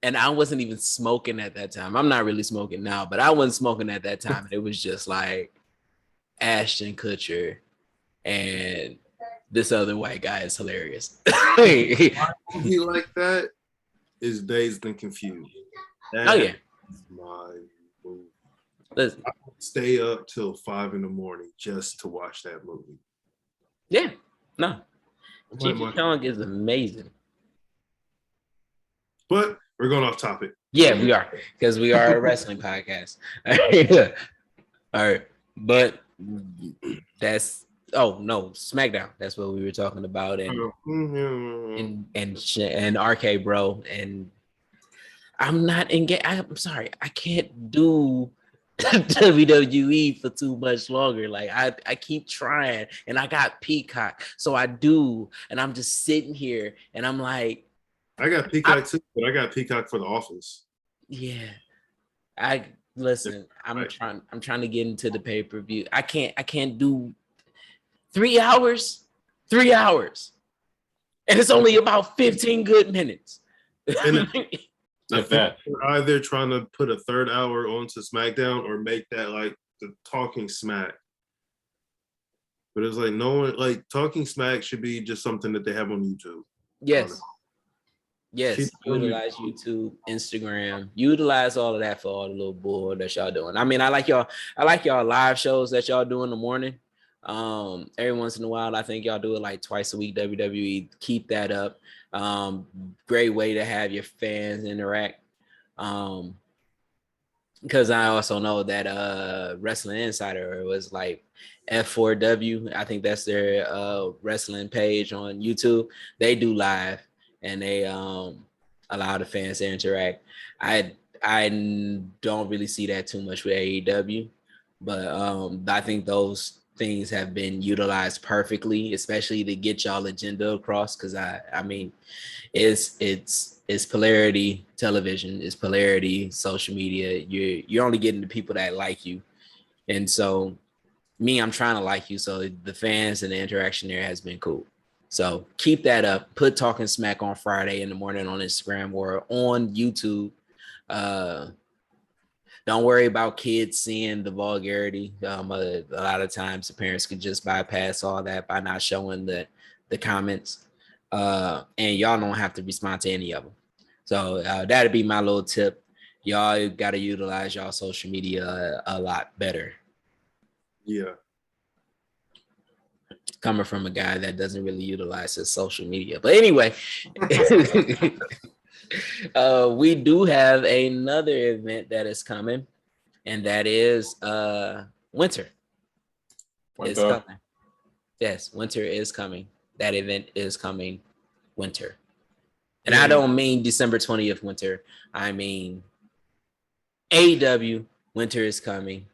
S3: And I wasn't even smoking at that time. I'm not really smoking now, but I wasn't smoking at that time. It was just like Ashton Kutcher and this other white guy is hilarious.
S1: He like that is Dazed and Confused.
S3: Oh yeah.
S1: My movie.
S3: Listen.
S1: I would stay up till 5 a.m. just to watch that movie.
S3: Yeah. No. Cheech Chong is amazing.
S1: But we're going off topic.
S3: Yeah, we are, because we are a wrestling podcast. All right. But that's SmackDown. That's what we were talking about. And RK Bro. And I'm not engaged. I'm sorry, I can't do WWE for too much longer. Like I keep trying, and I got Peacock, so I do, and I'm just sitting here and I'm like,
S1: I got Peacock too, but I got Peacock for The Office.
S3: Yeah. I'm trying to get into the pay-per-view. I can't do 3 hours. 3 hours. And it's only about 15 good minutes.
S1: And
S2: Like that.
S1: They're either trying to put a third hour onto SmackDown or make that like the Talking Smack. But it's like no one, like Talking Smack should be just something that they have on YouTube.
S3: Yes. Yes, utilize YouTube, Instagram, utilize all of that for all the little bull that y'all doing. I mean, I like y'all live shows that y'all do in the morning. Every once in a while, I think y'all do it like twice a week, WWE. Keep that up. Great way to have your fans interact. Because I also know that Wrestling Insider was like F4W. I think that's their wrestling page on YouTube. They do live. And they allow the fans to interact. I don't really see that too much with AEW, but I think those things have been utilized perfectly, especially to get y'all agenda across. Because I mean, it's polarity television, it's polarity social media. You're only getting the people that like you, and so I'm trying to like you. So the fans and the interaction there has been cool. So keep that up. Put Talking Smack on Friday in the morning on Instagram or on YouTube. Don't worry about kids seeing the vulgarity. A lot of times the parents could just bypass all that by not showing the comments. And y'all don't have to respond to any of them. So that'd be my little tip. Y'all got to utilize y'all social media a lot better.
S1: Yeah.
S3: Coming from a guy that doesn't really utilize his social media. But anyway, we do have another event that is coming, and that is winter. It's coming. Yes, winter is coming. That event is coming winter. And I don't mean December 20th winter. I mean AEW winter is coming.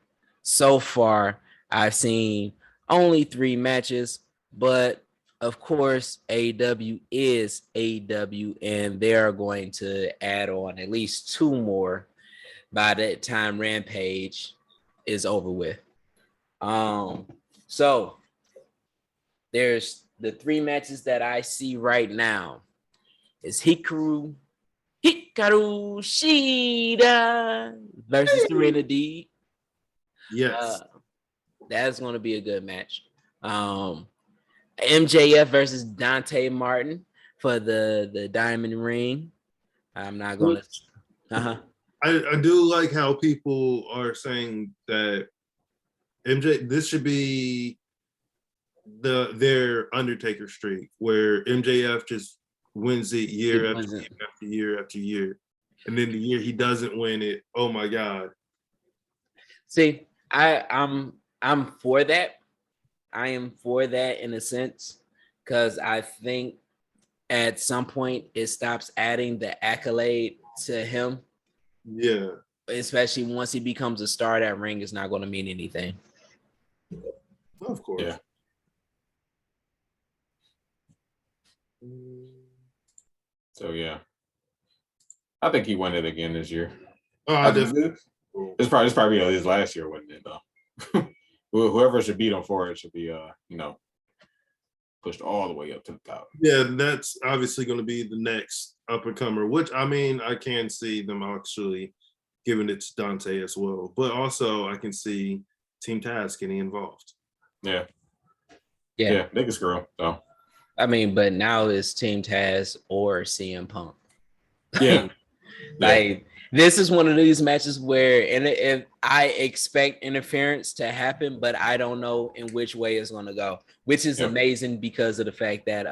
S3: So far, I've seen only 3 matches, but of course, AEW is AEW, and they are going to add on at least 2 more by that time Rampage is over with. So there's the 3 matches that I see right now is Hikaru Shida versus Serena Deeb.
S1: Yes.
S3: That's going to be a good match. MJF versus Dante Martin for the diamond ring. I'm not going to.
S1: I do like how people are saying that this should be their Undertaker streak, where MJF just wins it year after year after year, and then the year he doesn't win it, oh my God.
S3: See, I'm for that. I am for that in a sense, because I think at some point it stops adding the accolade to him.
S1: Yeah.
S3: Especially once he becomes a star, that ring is not going to mean anything.
S1: Of course.
S2: Yeah. So yeah, I think he won it again this year.
S1: Oh, definitely.
S2: It's probably his last year, wasn't it? Though. Whoever should beat him for it should be, pushed all the way up to the top.
S1: Yeah, that's obviously going to be the next up and comer. Which I mean, I can see them actually giving it to Dante as well, but also I can see Team Taz getting involved.
S2: Yeah, they can screw him. So
S3: I mean, but now it's Team Taz or CM Punk.
S2: Yeah.
S3: This is one of these matches where, and if I expect interference to happen, but I don't know in which way it's going to go, which is amazing because of the fact that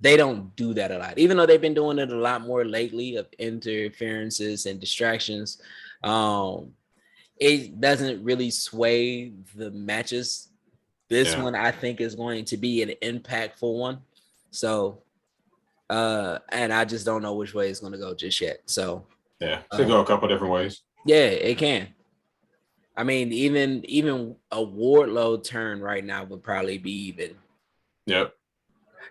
S3: they don't do that a lot, even though they've been doing it a lot more lately of interferences and distractions. It doesn't really sway the matches. This one, I think, is going to be an impactful one. So, and I just don't know which way it's going to go just yet. So,
S2: could go a couple different ways. Yeah,
S3: it can. I mean, even a Wardlow turn right now would probably be even.
S2: Yep.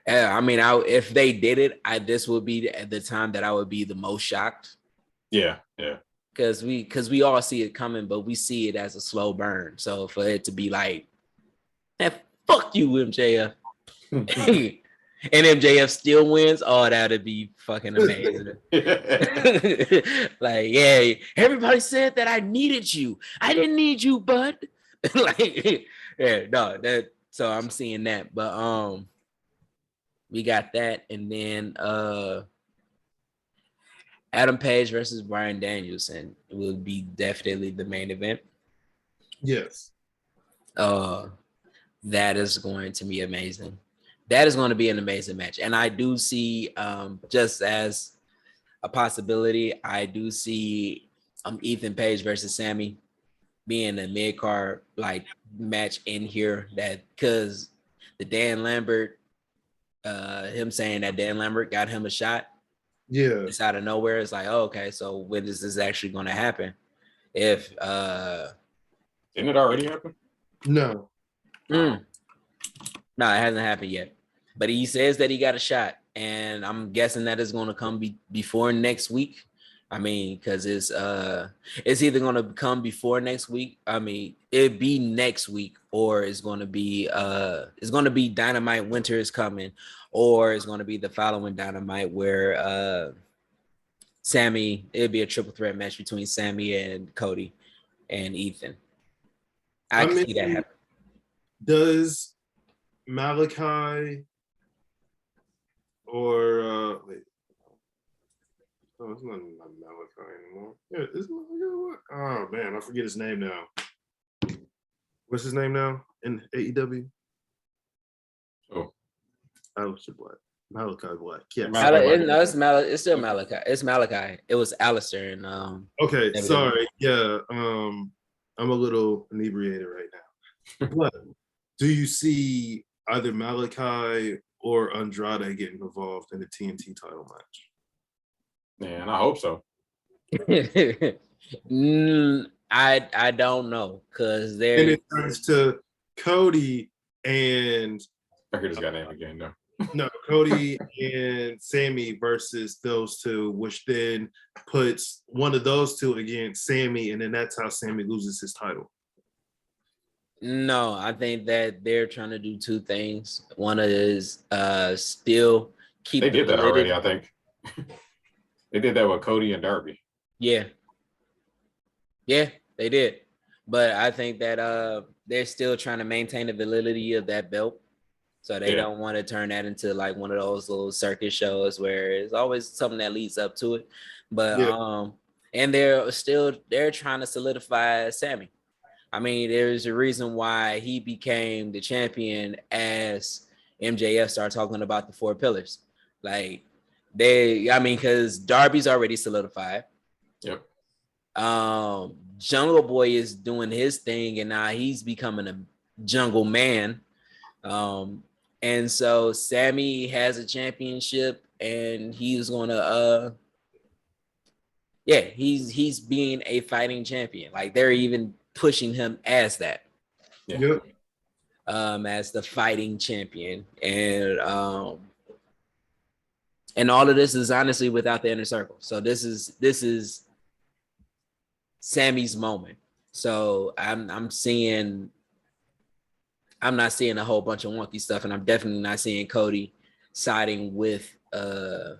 S3: I mean, if they did it, this would be at the time that I would be the most shocked.
S2: Yeah.
S3: Because we all see it coming, but we see it as a slow burn. So for it to be like, fuck you, MJF. And MJF still wins. Oh, that'd be fucking amazing. Like, yeah, everybody said that I needed you. I didn't need you, bud. So I'm seeing that. But we got that, and then Adam Page versus Bryan Danielson will be definitely the main event.
S1: Yes.
S3: That is going to be amazing. That is going to be an amazing match. And I do see, just as a possibility, I do see Ethan Page versus Sammy being a mid-card match in here, that because the Dan Lambert, him saying that Dan Lambert got him a shot.
S1: Yeah.
S3: It's out of nowhere. It's like, oh, okay, so when is this actually going to happen? If
S2: didn't it already happen?
S1: No.
S3: No, it hasn't happened yet. But he says that he got a shot, and I'm guessing that is going to come before next week. I mean, because it's either going to come before next week. I mean, it'd be next week, or it's going to be Dynamite Winter is coming, or it's going to be the following Dynamite where it'd be a triple threat match between Sammy and Cody and Ethan. I can see that happen.
S1: Does Malachi or wait? Oh, it's not Malachi anymore. Yeah, it's Malachi. Oh man, I forget his name now. What's his name now in AEW? Oh, Aleister Black. Malachi Black. Yeah.
S3: It's still Malachi. It's Malachi. It was Aleister and
S1: Okay, sorry. Yeah. I'm a little inebriated right now. But do you see either Malachi or Andrade getting involved in the TNT title match?
S2: Man, I hope so.
S3: I don't know, because there.
S1: And it turns to Cody and.
S2: I heard this guy name again, though.
S1: No, Cody and Sammy versus those two, which then puts one of those two against Sammy, and then that's how Sammy loses his title.
S3: No, I think that they're trying to do two things. One is still keep.
S2: They did that already, I think. They did that with Cody and Darby.
S3: Yeah, they did. But I think that they're still trying to maintain the validity of that belt. So they don't want to turn that into like one of those little circus shows where it's always something that leads up to it. But and they're trying to solidify Sammy. I mean, there's a reason why he became the champion as MJF started talking about the 4 pillars. Because Darby's already solidified.
S2: Yep.
S3: Jungle Boy is doing his thing, and now he's becoming a jungle man. And And so Sammy has a championship, and he's gonna he's being a fighting champion. Like they're even pushing him as that.
S2: Yeah.
S1: Yep.
S3: As the fighting champion. And all of this is honestly without the inner circle. So this is Sammy's moment. So I'm not seeing a whole bunch of wonky stuff, and I'm definitely not seeing Cody siding with the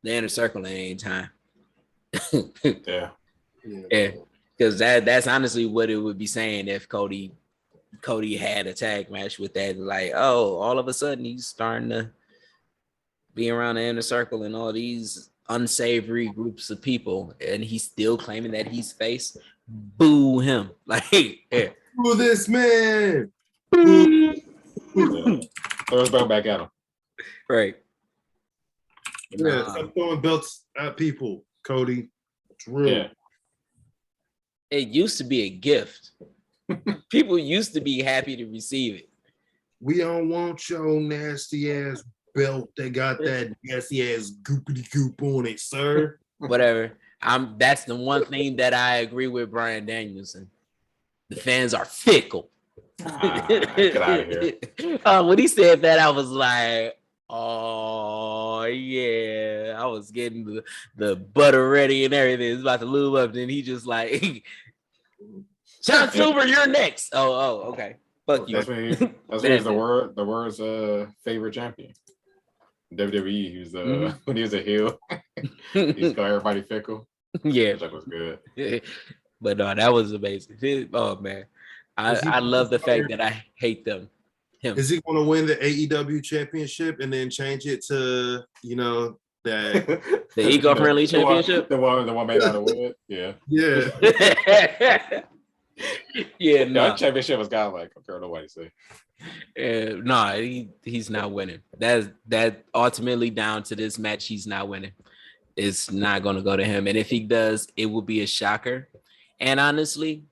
S3: inner circle at any time.
S2: Yeah.
S3: Yeah, because that's honestly what it would be saying if Cody had a tag match with that. Like, oh, all of a sudden he's starting to be around the inner circle and all these unsavory groups of people, and he's still claiming that he's face. Boo him! Like, yeah.
S1: Boo this man!
S2: Yeah. Throw his belt back at him.
S3: Right.
S1: Yeah, stop throwing belts at people, Cody. It's real.
S2: Yeah.
S3: It used to be a gift. People used to be happy to receive it.
S1: We don't want your nasty ass belt that got that nasty ass goopity goop on it, sir.
S3: Whatever. That's the one thing that I agree with Bryan Danielson. The fans are fickle.
S2: Get out of here.
S3: When he said that, I was like, oh yeah. I was getting the butter ready and everything. It's about to lube up. Then he just like, John Silver, you're next. Oh, okay. Fuck you.
S2: That's when he's the world's favorite champion. WWE, he was when he was a heel. He's got everybody fickle.
S3: Yeah.
S2: That was good.
S3: But no, that was amazing. Oh man. I love the fact that I hate them. Him.
S1: Is he going to win the AEW championship and then change it to, that
S3: the eco-friendly championship?
S2: The one made out of wood. Yeah.
S1: Yeah.
S3: Yeah, no.
S2: That championship was godlike. I don't know what to say.
S3: No, he's not winning. That ultimately down to this match, he's not winning. It's not going to go to him. And if he does, it will be a shocker. And honestly,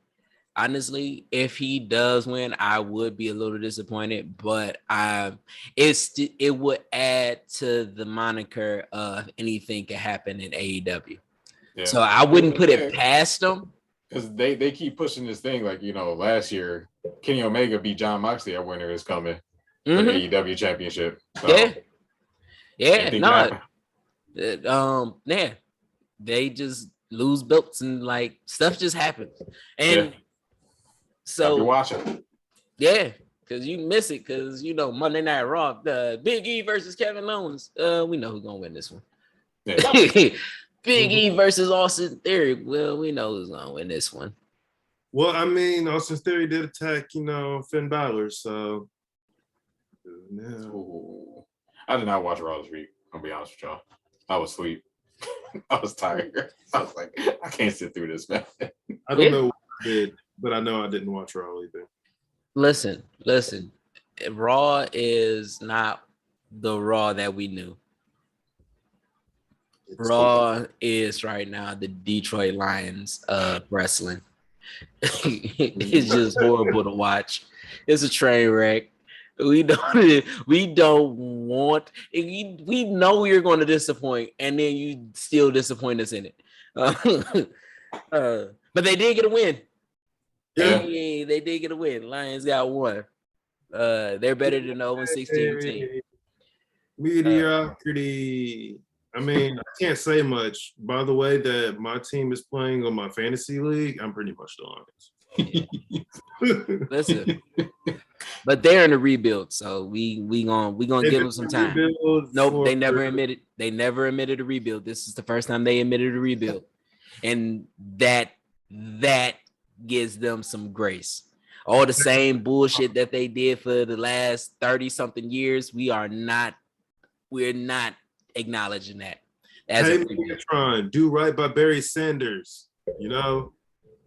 S3: if he does win, I would be a little disappointed, but it would add to the moniker of anything can happen in AEW. Yeah. So I wouldn't put it past them.
S2: Because they keep pushing this thing, like, last year, Kenny Omega beat John Moxley at Winter is Coming for the AEW championship. So,
S3: they just lose belts and like stuff just happens. And so
S2: you're watching.
S3: Yeah, because you miss it because Monday Night Raw, the Big E versus Kevin Owens. We know who's gonna win this one. Yeah. Big E versus Austin Theory. Well, we know who's gonna win this one.
S1: Well, I mean, Austin Theory did attack, Finn Balor, so
S2: no. I did not watch Raw this week. I'll be honest with y'all. I was asleep. I was tired. I was like, I can't sit through this, man.
S1: I don't know what I did, but I know I didn't watch Raw either.
S3: Listen. Raw is not the Raw that we knew. Raw is right now the Detroit Lions of wrestling. It's just horrible to watch. It's a train wreck. We don't want. We know you're going to disappoint, and then you still disappoint us in it. But they did get a win. Yeah, they did get a win. Lions got one. They're better than the 0-16 team.
S1: Mediocrity. I mean, I can't say much. By the way, that my team is playing on my fantasy league, I'm pretty much the Lions.
S3: Listen, but they're in a rebuild, so we gonna give them some time. Nope, they never admitted a rebuild. This is the first time they admitted a rebuild, and that gives them some grace. All the same bullshit that they did for the last 30-something years, we're not acknowledging that.
S1: Trying do right by Barry Sanders.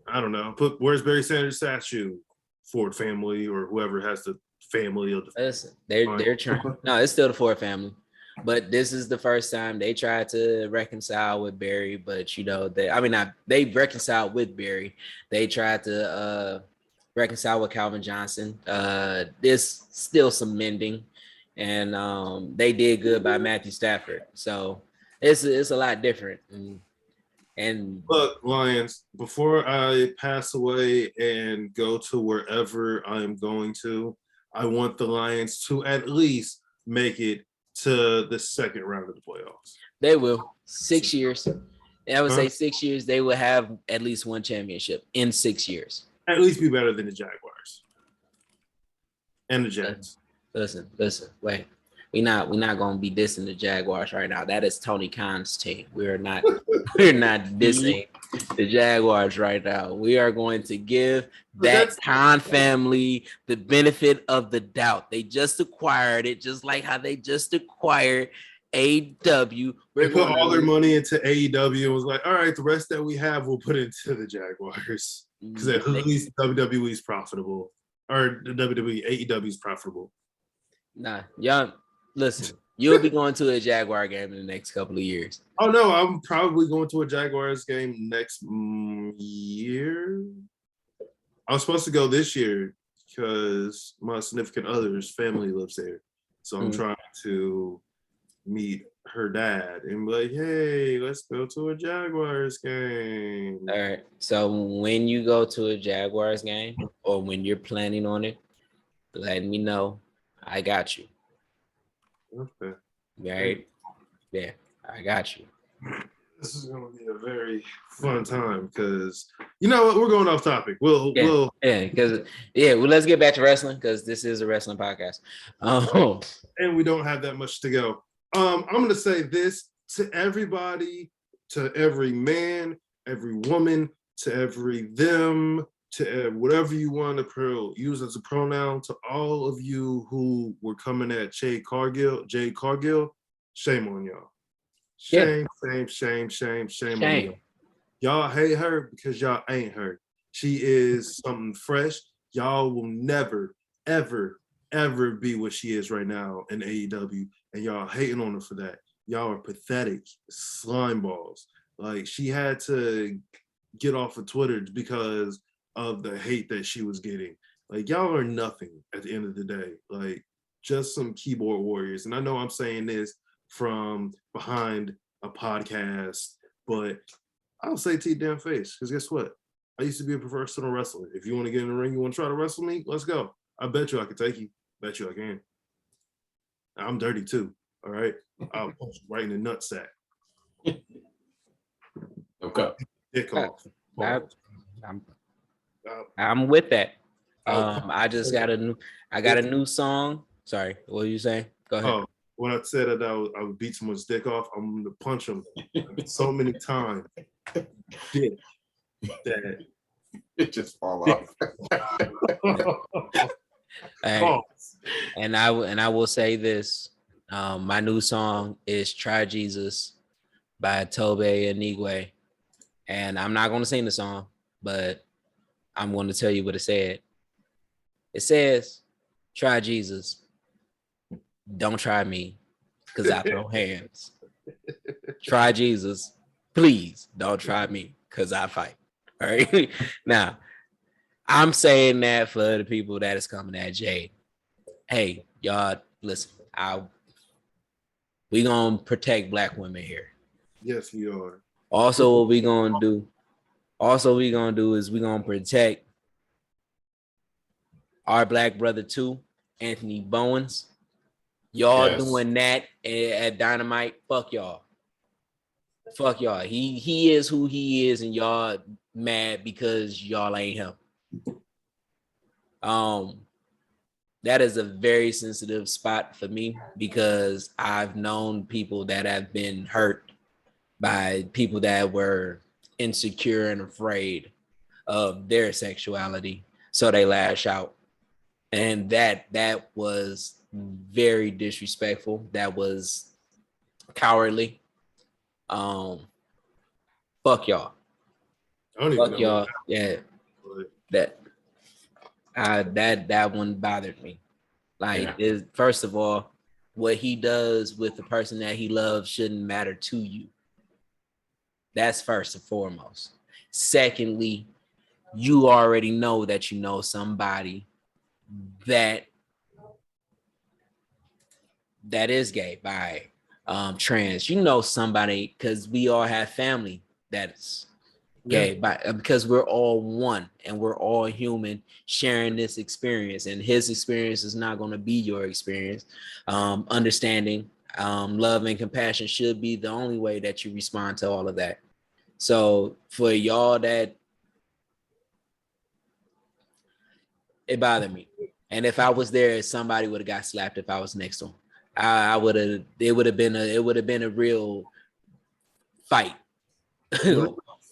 S1: I don't know. Where's Barry Sanders' statue? Ford family or whoever has the family of the.
S3: Listen, they're trying. No, it's still the Ford family, but this is the first time they tried to reconcile with Barry. But they reconciled with Barry. They tried to reconcile with Calvin Johnson. There's still some mending. and they did good by Matthew Stafford. So it's a lot different. And
S1: look, Lions, before I pass away and go to wherever I am going to, I want the Lions to at least make it to the second round of the playoffs.
S3: they will 6 years. And I would say 6 years, they will have at least one championship in 6 years.
S1: At least be better than the Jaguars and the Jets.
S3: Listen, wait. We're not gonna be dissing the Jaguars right now. That is Tony Khan's team. We're not dissing the Jaguars right now. We are going to give that Khan family the benefit of the doubt. They just acquired it, just like how they just acquired AEW.
S1: They put all their money into AEW and was like, all right, the rest that we have, we'll put into the Jaguars. Because at least WWE is profitable. Or the WWE, AEW is profitable.
S3: Nah, y'all, listen, you'll be going to a Jaguar game in the next couple of years.
S1: Oh, no, I'm probably going to a Jaguars game next year. I was supposed to go this year because my significant other's family lives there. So I'm trying to meet her dad and be like, hey, let's go to a Jaguars game.
S3: All right. So when you go to a Jaguars game or when you're planning on it, let me know. I got you.
S1: Okay.
S3: Right? Yeah, I got you.
S1: This is going to be a very fun time because, you know what? We're going off topic. Well,
S3: let's get back to wrestling because this is a wrestling podcast.
S1: And we don't have that much to go. I'm going to say this to everybody, to every man, every woman, to every them, to whatever you want to use as a pronoun, to all of you who were coming at Jade Cargill, shame on y'all. Shame on y'all. Y'all hate her because y'all ain't her. She is something fresh. Y'all will never, ever, ever be what she is right now in AEW. And y'all hating on her for that. Y'all are pathetic slime balls. Like, she had to get off of Twitter because of the hate that she was getting. Like, y'all are nothing at the end of the day. Like, just some keyboard warriors. And I know I'm saying this from behind a podcast, but I'll say to your damn face, because guess what? I used to be a professional wrestler. If you want to get in the ring, you want to try to wrestle me, let's go. I bet you I can take you. Bet you I can. I'm dirty too. All right. I'll punch you right in the nutsack.
S2: Okay.
S1: Dick off.
S3: I'm with that. I just got a new song. Sorry, what were you saying? Go ahead.
S1: Oh, when I said that I would beat someone's dick off, I'm gonna punch him so many times. Dick that
S2: it just fall off.
S3: Hey, and I will say this. My new song is Try Jesus by Tobe Anigwe. And I'm not going to sing the song, but I'm going to tell you what it said. It says, try Jesus. Don't try me, because I throw hands. Try Jesus. Please don't try me, because I fight. All right? Now, I'm saying that for the people that is coming at Jade. Hey, y'all, listen. We gonna protect Black women here.
S1: Yes, we are.
S3: Also, what we gonna do is we gonna protect our Black brother too, Anthony Bowens. Y'all doing that at Dynamite? Fuck y'all. Fuck y'all. He is who he is, and y'all mad because y'all ain't him. That is a very sensitive spot for me because I've known people that have been hurt by people that were insecure and afraid of their sexuality, so they lash out, and that was very disrespectful. That was cowardly. Fuck y'all.
S1: I don't even
S3: Fuck
S1: know
S3: y'all. Yeah. That one bothered me. Like, first of all, what he does with the person that he loves shouldn't matter to you. That's first and foremost. Secondly, you already know that you know somebody that that is gay, bi, trans, you know somebody, because we all have family that's gay, because we're all one and we're all human sharing this experience, and his experience is not going to be your experience. Understanding, love and compassion should be the only way that you respond to all of that. So for y'all, that it bothered me, and if I was there, somebody would have got slapped if I was next to him. I would have. It would have been a real fight.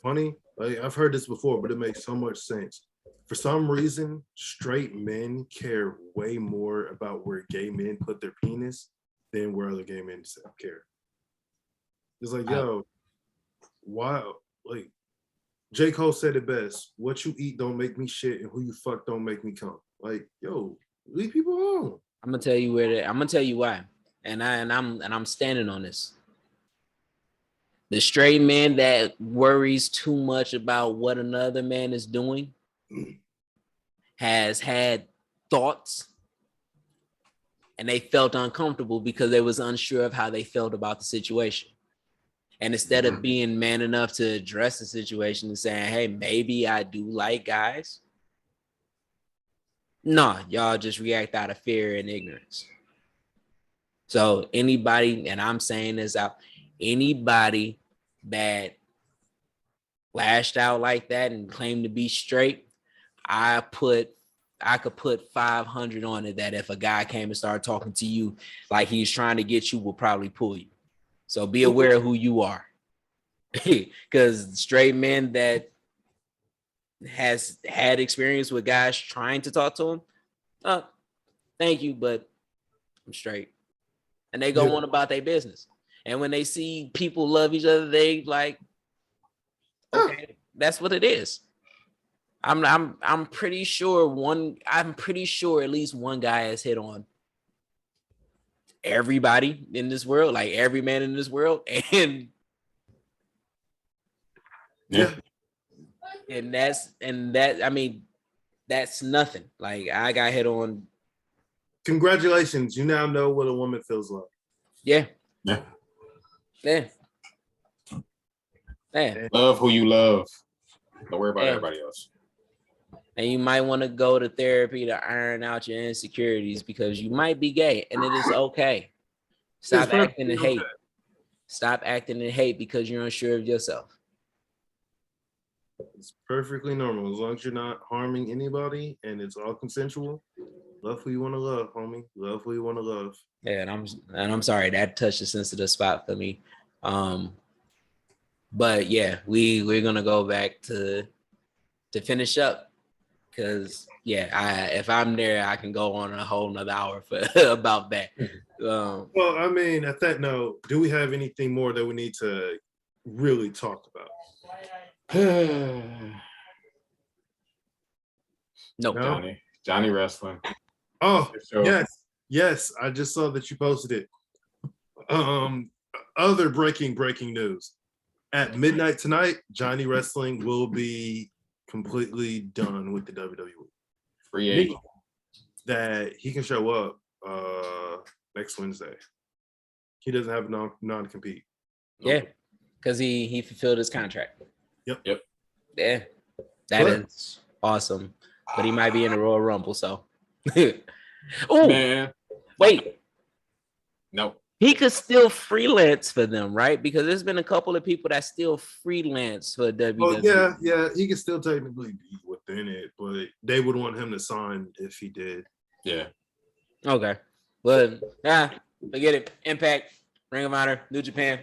S1: Funny, like, I've heard this before, but it makes so much sense. For some reason, straight men care way more about where gay men put their penis than where other gay men care. It's like, yo, wow, like J. Cole said it best: "What you eat don't make me shit, and who you fuck don't make me come." Like, yo, leave people alone.
S3: I'm gonna tell you I'm gonna tell you why, and I'm standing on this. The straight man that worries too much about what another man is doing has had thoughts, and they felt uncomfortable because they was unsure of how they felt about the situation. And instead of being man enough to address the situation and saying, hey, maybe I do like guys, nah, y'all just react out of fear and ignorance. So anybody, and I'm saying this out, anybody that lashed out like that and claimed to be straight, I could put 500 on it that if a guy came and started talking to you like he's trying to get you, will probably pull you. So be aware of who you are. Because straight men that has had experience with guys trying to talk to him, thank you, but I'm straight. And they go on about their business. And when they see people love each other, they like, okay, that's what it is. I'm pretty sure at least one guy has hit on everybody in this world, like every man in this world. And I mean, that's nothing. Like, I got hit on.
S1: Congratulations. You now know what a woman feels like.
S3: Yeah.
S2: Love who you love. Don't worry about everybody else.
S3: And you might want to go to therapy to iron out your insecurities because you might be gay, and it is okay. Stop acting in hate. Stop acting in hate because you're unsure of yourself.
S1: It's perfectly normal as long as you're not harming anybody and it's all consensual. Love who you want to love, homie. Love who you want to love.
S3: Yeah, and I'm sorry that touched a sensitive spot for me. But yeah, we're gonna go back to finish up. Because if I'm there, I can go on a whole nother hour for about that.
S1: Well, I mean, at that note, do we have anything more that we need to really talk about?
S3: Nope.
S2: No? Johnny Wrestling.
S1: Oh, yes. I just saw that you posted it. Other breaking news. At midnight tonight, Johnny Wrestling will be completely done with the WWE.
S2: Free agent.
S1: That he can show up next Wednesday. He doesn't have non-compete.
S3: Yeah, because he fulfilled his contract.
S1: Yep.
S3: Yeah, that is awesome. But he might be in the Royal Rumble, so. Oh, man. Wait.
S2: No.
S3: He could still freelance for them, right? Because there's been a couple of people that still freelance for WWE.
S1: Oh, yeah, he can still technically be within it, but they would want him to sign if he did.
S2: Yeah.
S3: Okay. But forget it. Impact, Ring of Honor, New Japan,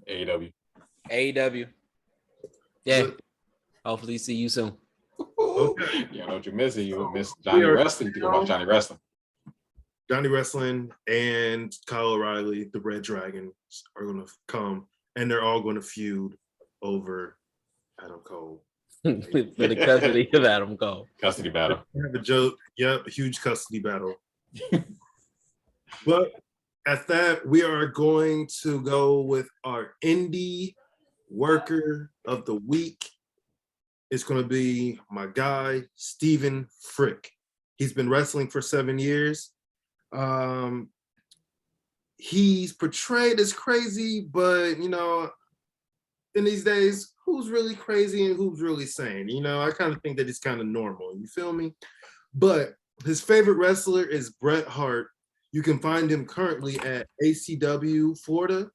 S3: AEW. Yeah. Hopefully see you soon.
S2: Okay. You know what you're missing. You miss Johnny Wrestling. Think about Johnny Wrestling.
S1: Johnny Wrestling and Kyle O'Reilly, the Red Dragons, are going to come, and they're all going to feud over Adam Cole.
S3: For the custody of Adam Cole.
S2: Custody battle.
S1: Have a joke. Yep, a huge custody battle. But at that, we are going to go with our indie worker of the week. It's going to be my guy, Steven Frick. He's been wrestling for 7 years. he's portrayed as crazy, but you know, in these days, who's really crazy and who's really sane? You know, I kind of think that he's kind of normal. You feel me? But his favorite wrestler is Bret Hart. You can find him currently at ACW Florida,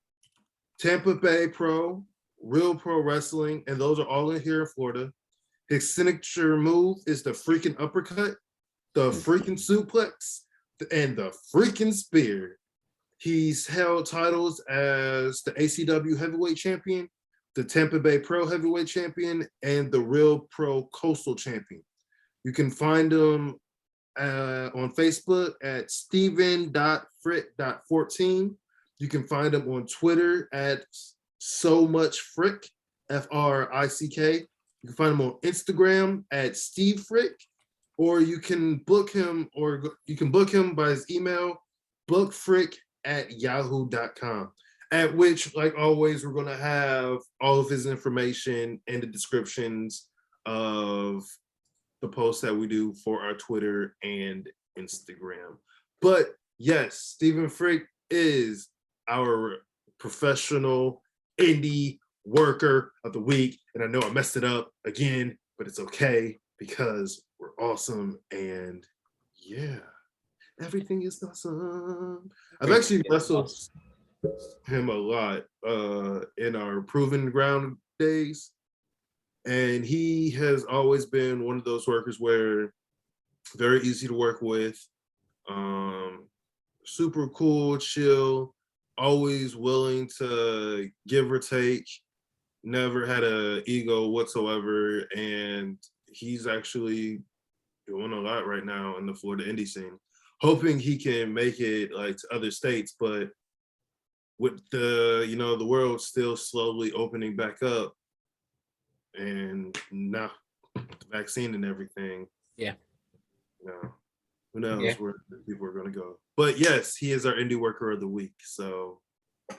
S1: Tampa Bay Pro, Real Pro Wrestling, and those are all in here in Florida. His signature move is the freaking uppercut, the freaking suplex, and the freaking spear. He's held titles as the ACW Heavyweight Champion, the Tampa Bay Pro Heavyweight Champion, and the Real Pro Coastal Champion. You can find him on Facebook at steven.frick.14. You can find him on Twitter at so much frick, Frick. You can find him on Instagram at Steve Frick, or you can book him by his email, bookfrick@yahoo.com. At which, like always, we're gonna have all of his information in the descriptions of the posts that we do for our Twitter and Instagram. But yes, Stephen Frick is our professional indie worker of the week. And I know I messed it up again, but it's okay because we're awesome. And yeah, everything is awesome. I've actually wrestled him a lot in our Proven Ground days. And he has always been one of those workers where very easy to work with, super cool, chill, always willing to give or take, never had an ego whatsoever. And he's actually doing a lot right now in the Florida indie scene, hoping he can make it like to other states. But with the, you know, the world still slowly opening back up, and now the vaccine and everything.
S3: Yeah.
S1: You know, who knows where people are going to go. But yes, he is our indie worker of the week. So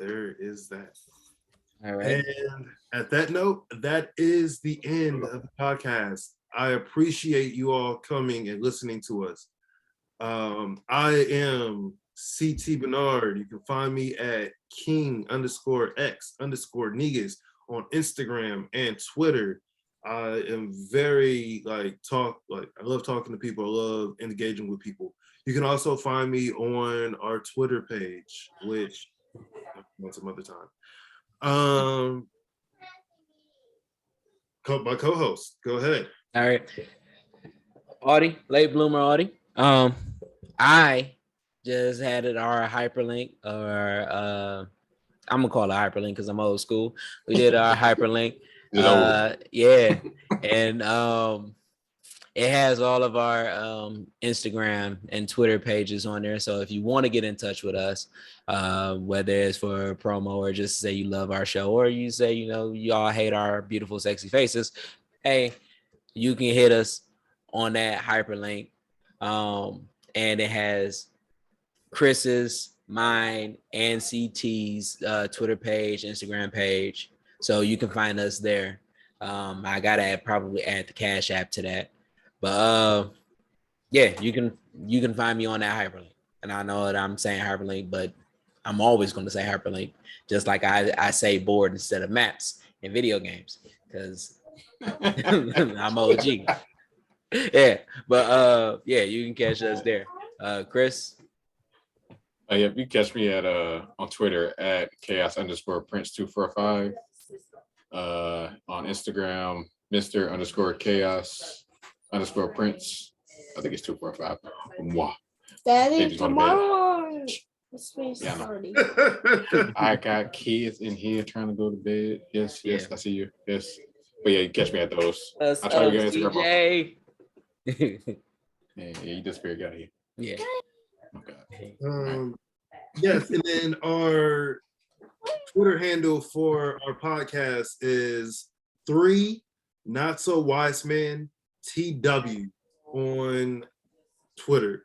S1: there is that.
S3: All right.
S1: And at that note, that is the end of the podcast. I appreciate you all coming and listening to us. I am CT Bernard. You can find me at King_X_Negus on Instagram and Twitter. I am very I love talking to people. I love engaging with people. You can also find me on our Twitter page, which some other time. My co-host, go ahead.
S3: All right. Audi, late bloomer Audi. I just had our hyperlink, or I'm gonna call it hyperlink because I'm old school. We did our hyperlink. Yeah. And it has all of our Instagram and Twitter pages on there. So if you want to get in touch with us, whether it's for a promo or just say you love our show, or you say, you know, y'all hate our beautiful, sexy faces, hey, you can hit us on that hyperlink. And it has Chris's, mine, and CT's Twitter page, Instagram page. So you can find us there. I gotta probably add the Cash App to that. But yeah, you can find me on that hyperlink. And I know that I'm saying hyperlink, but I'm always going to say hyperlink, just like I say board instead of maps in video games, because I'm OG. Yeah, but yeah, you can catch us there. Chris.
S2: Yeah, you can catch me at on Twitter at chaos_prince245. On Instagram, Mr_chaos_prince. I think it's 245. Wow.
S4: Daddy, tomorrow.
S2: I got kids in here trying to go to bed. Yes, I see you. Yes. But yeah, you catch me at those.
S3: I'll try to get Instagram.
S2: Yeah, you disappeared, got here.
S3: Yeah.
S2: Okay.
S1: Yes, and then our Twitter handle for our podcast is 3 Not So Wise Men TW on Twitter.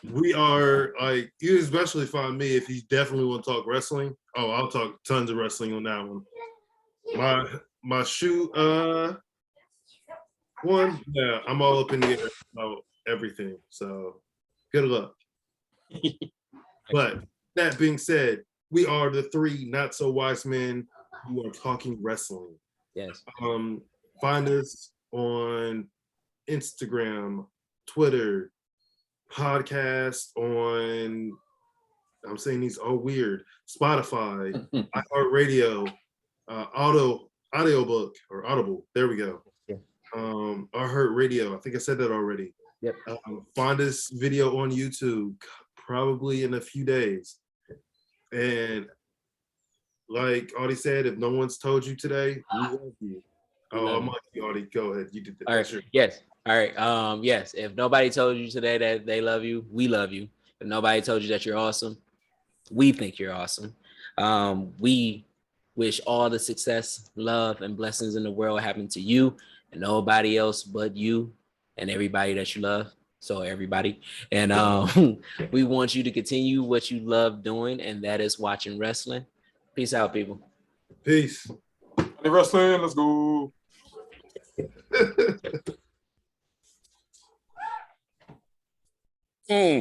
S1: We are you especially find me if you definitely want to talk wrestling. Oh, I'll talk tons of wrestling on that one. My shoe one, yeah, I'm all up in the air about everything. So good luck. But that being said, we are the three not so wise men who are talking wrestling.
S3: Yes.
S1: Find us on Instagram, Twitter, podcast on, I'm saying these are weird, Spotify, iHeartRadio, audiobook or Audible. There we go.
S3: Yeah.
S1: iHeartRadio. I think I said that already.
S3: Yep.
S1: Find this video on YouTube probably in a few days. And like Audie said, if no one's told you today, we love you. Oh, I'm like you, Audie. Go ahead. You did that.
S3: All right.
S1: Sure.
S3: Yes. All right. Yes. If nobody told you today that they love you, we love you. If nobody told you that you're awesome, we think you're awesome. We wish all the success, love, and blessings in the world happen to you and nobody else but you and everybody that you love. So everybody. And we want you to continue what you love doing, and that is watching wrestling. Peace out, people.
S1: Peace.
S2: Wrestling, let's go.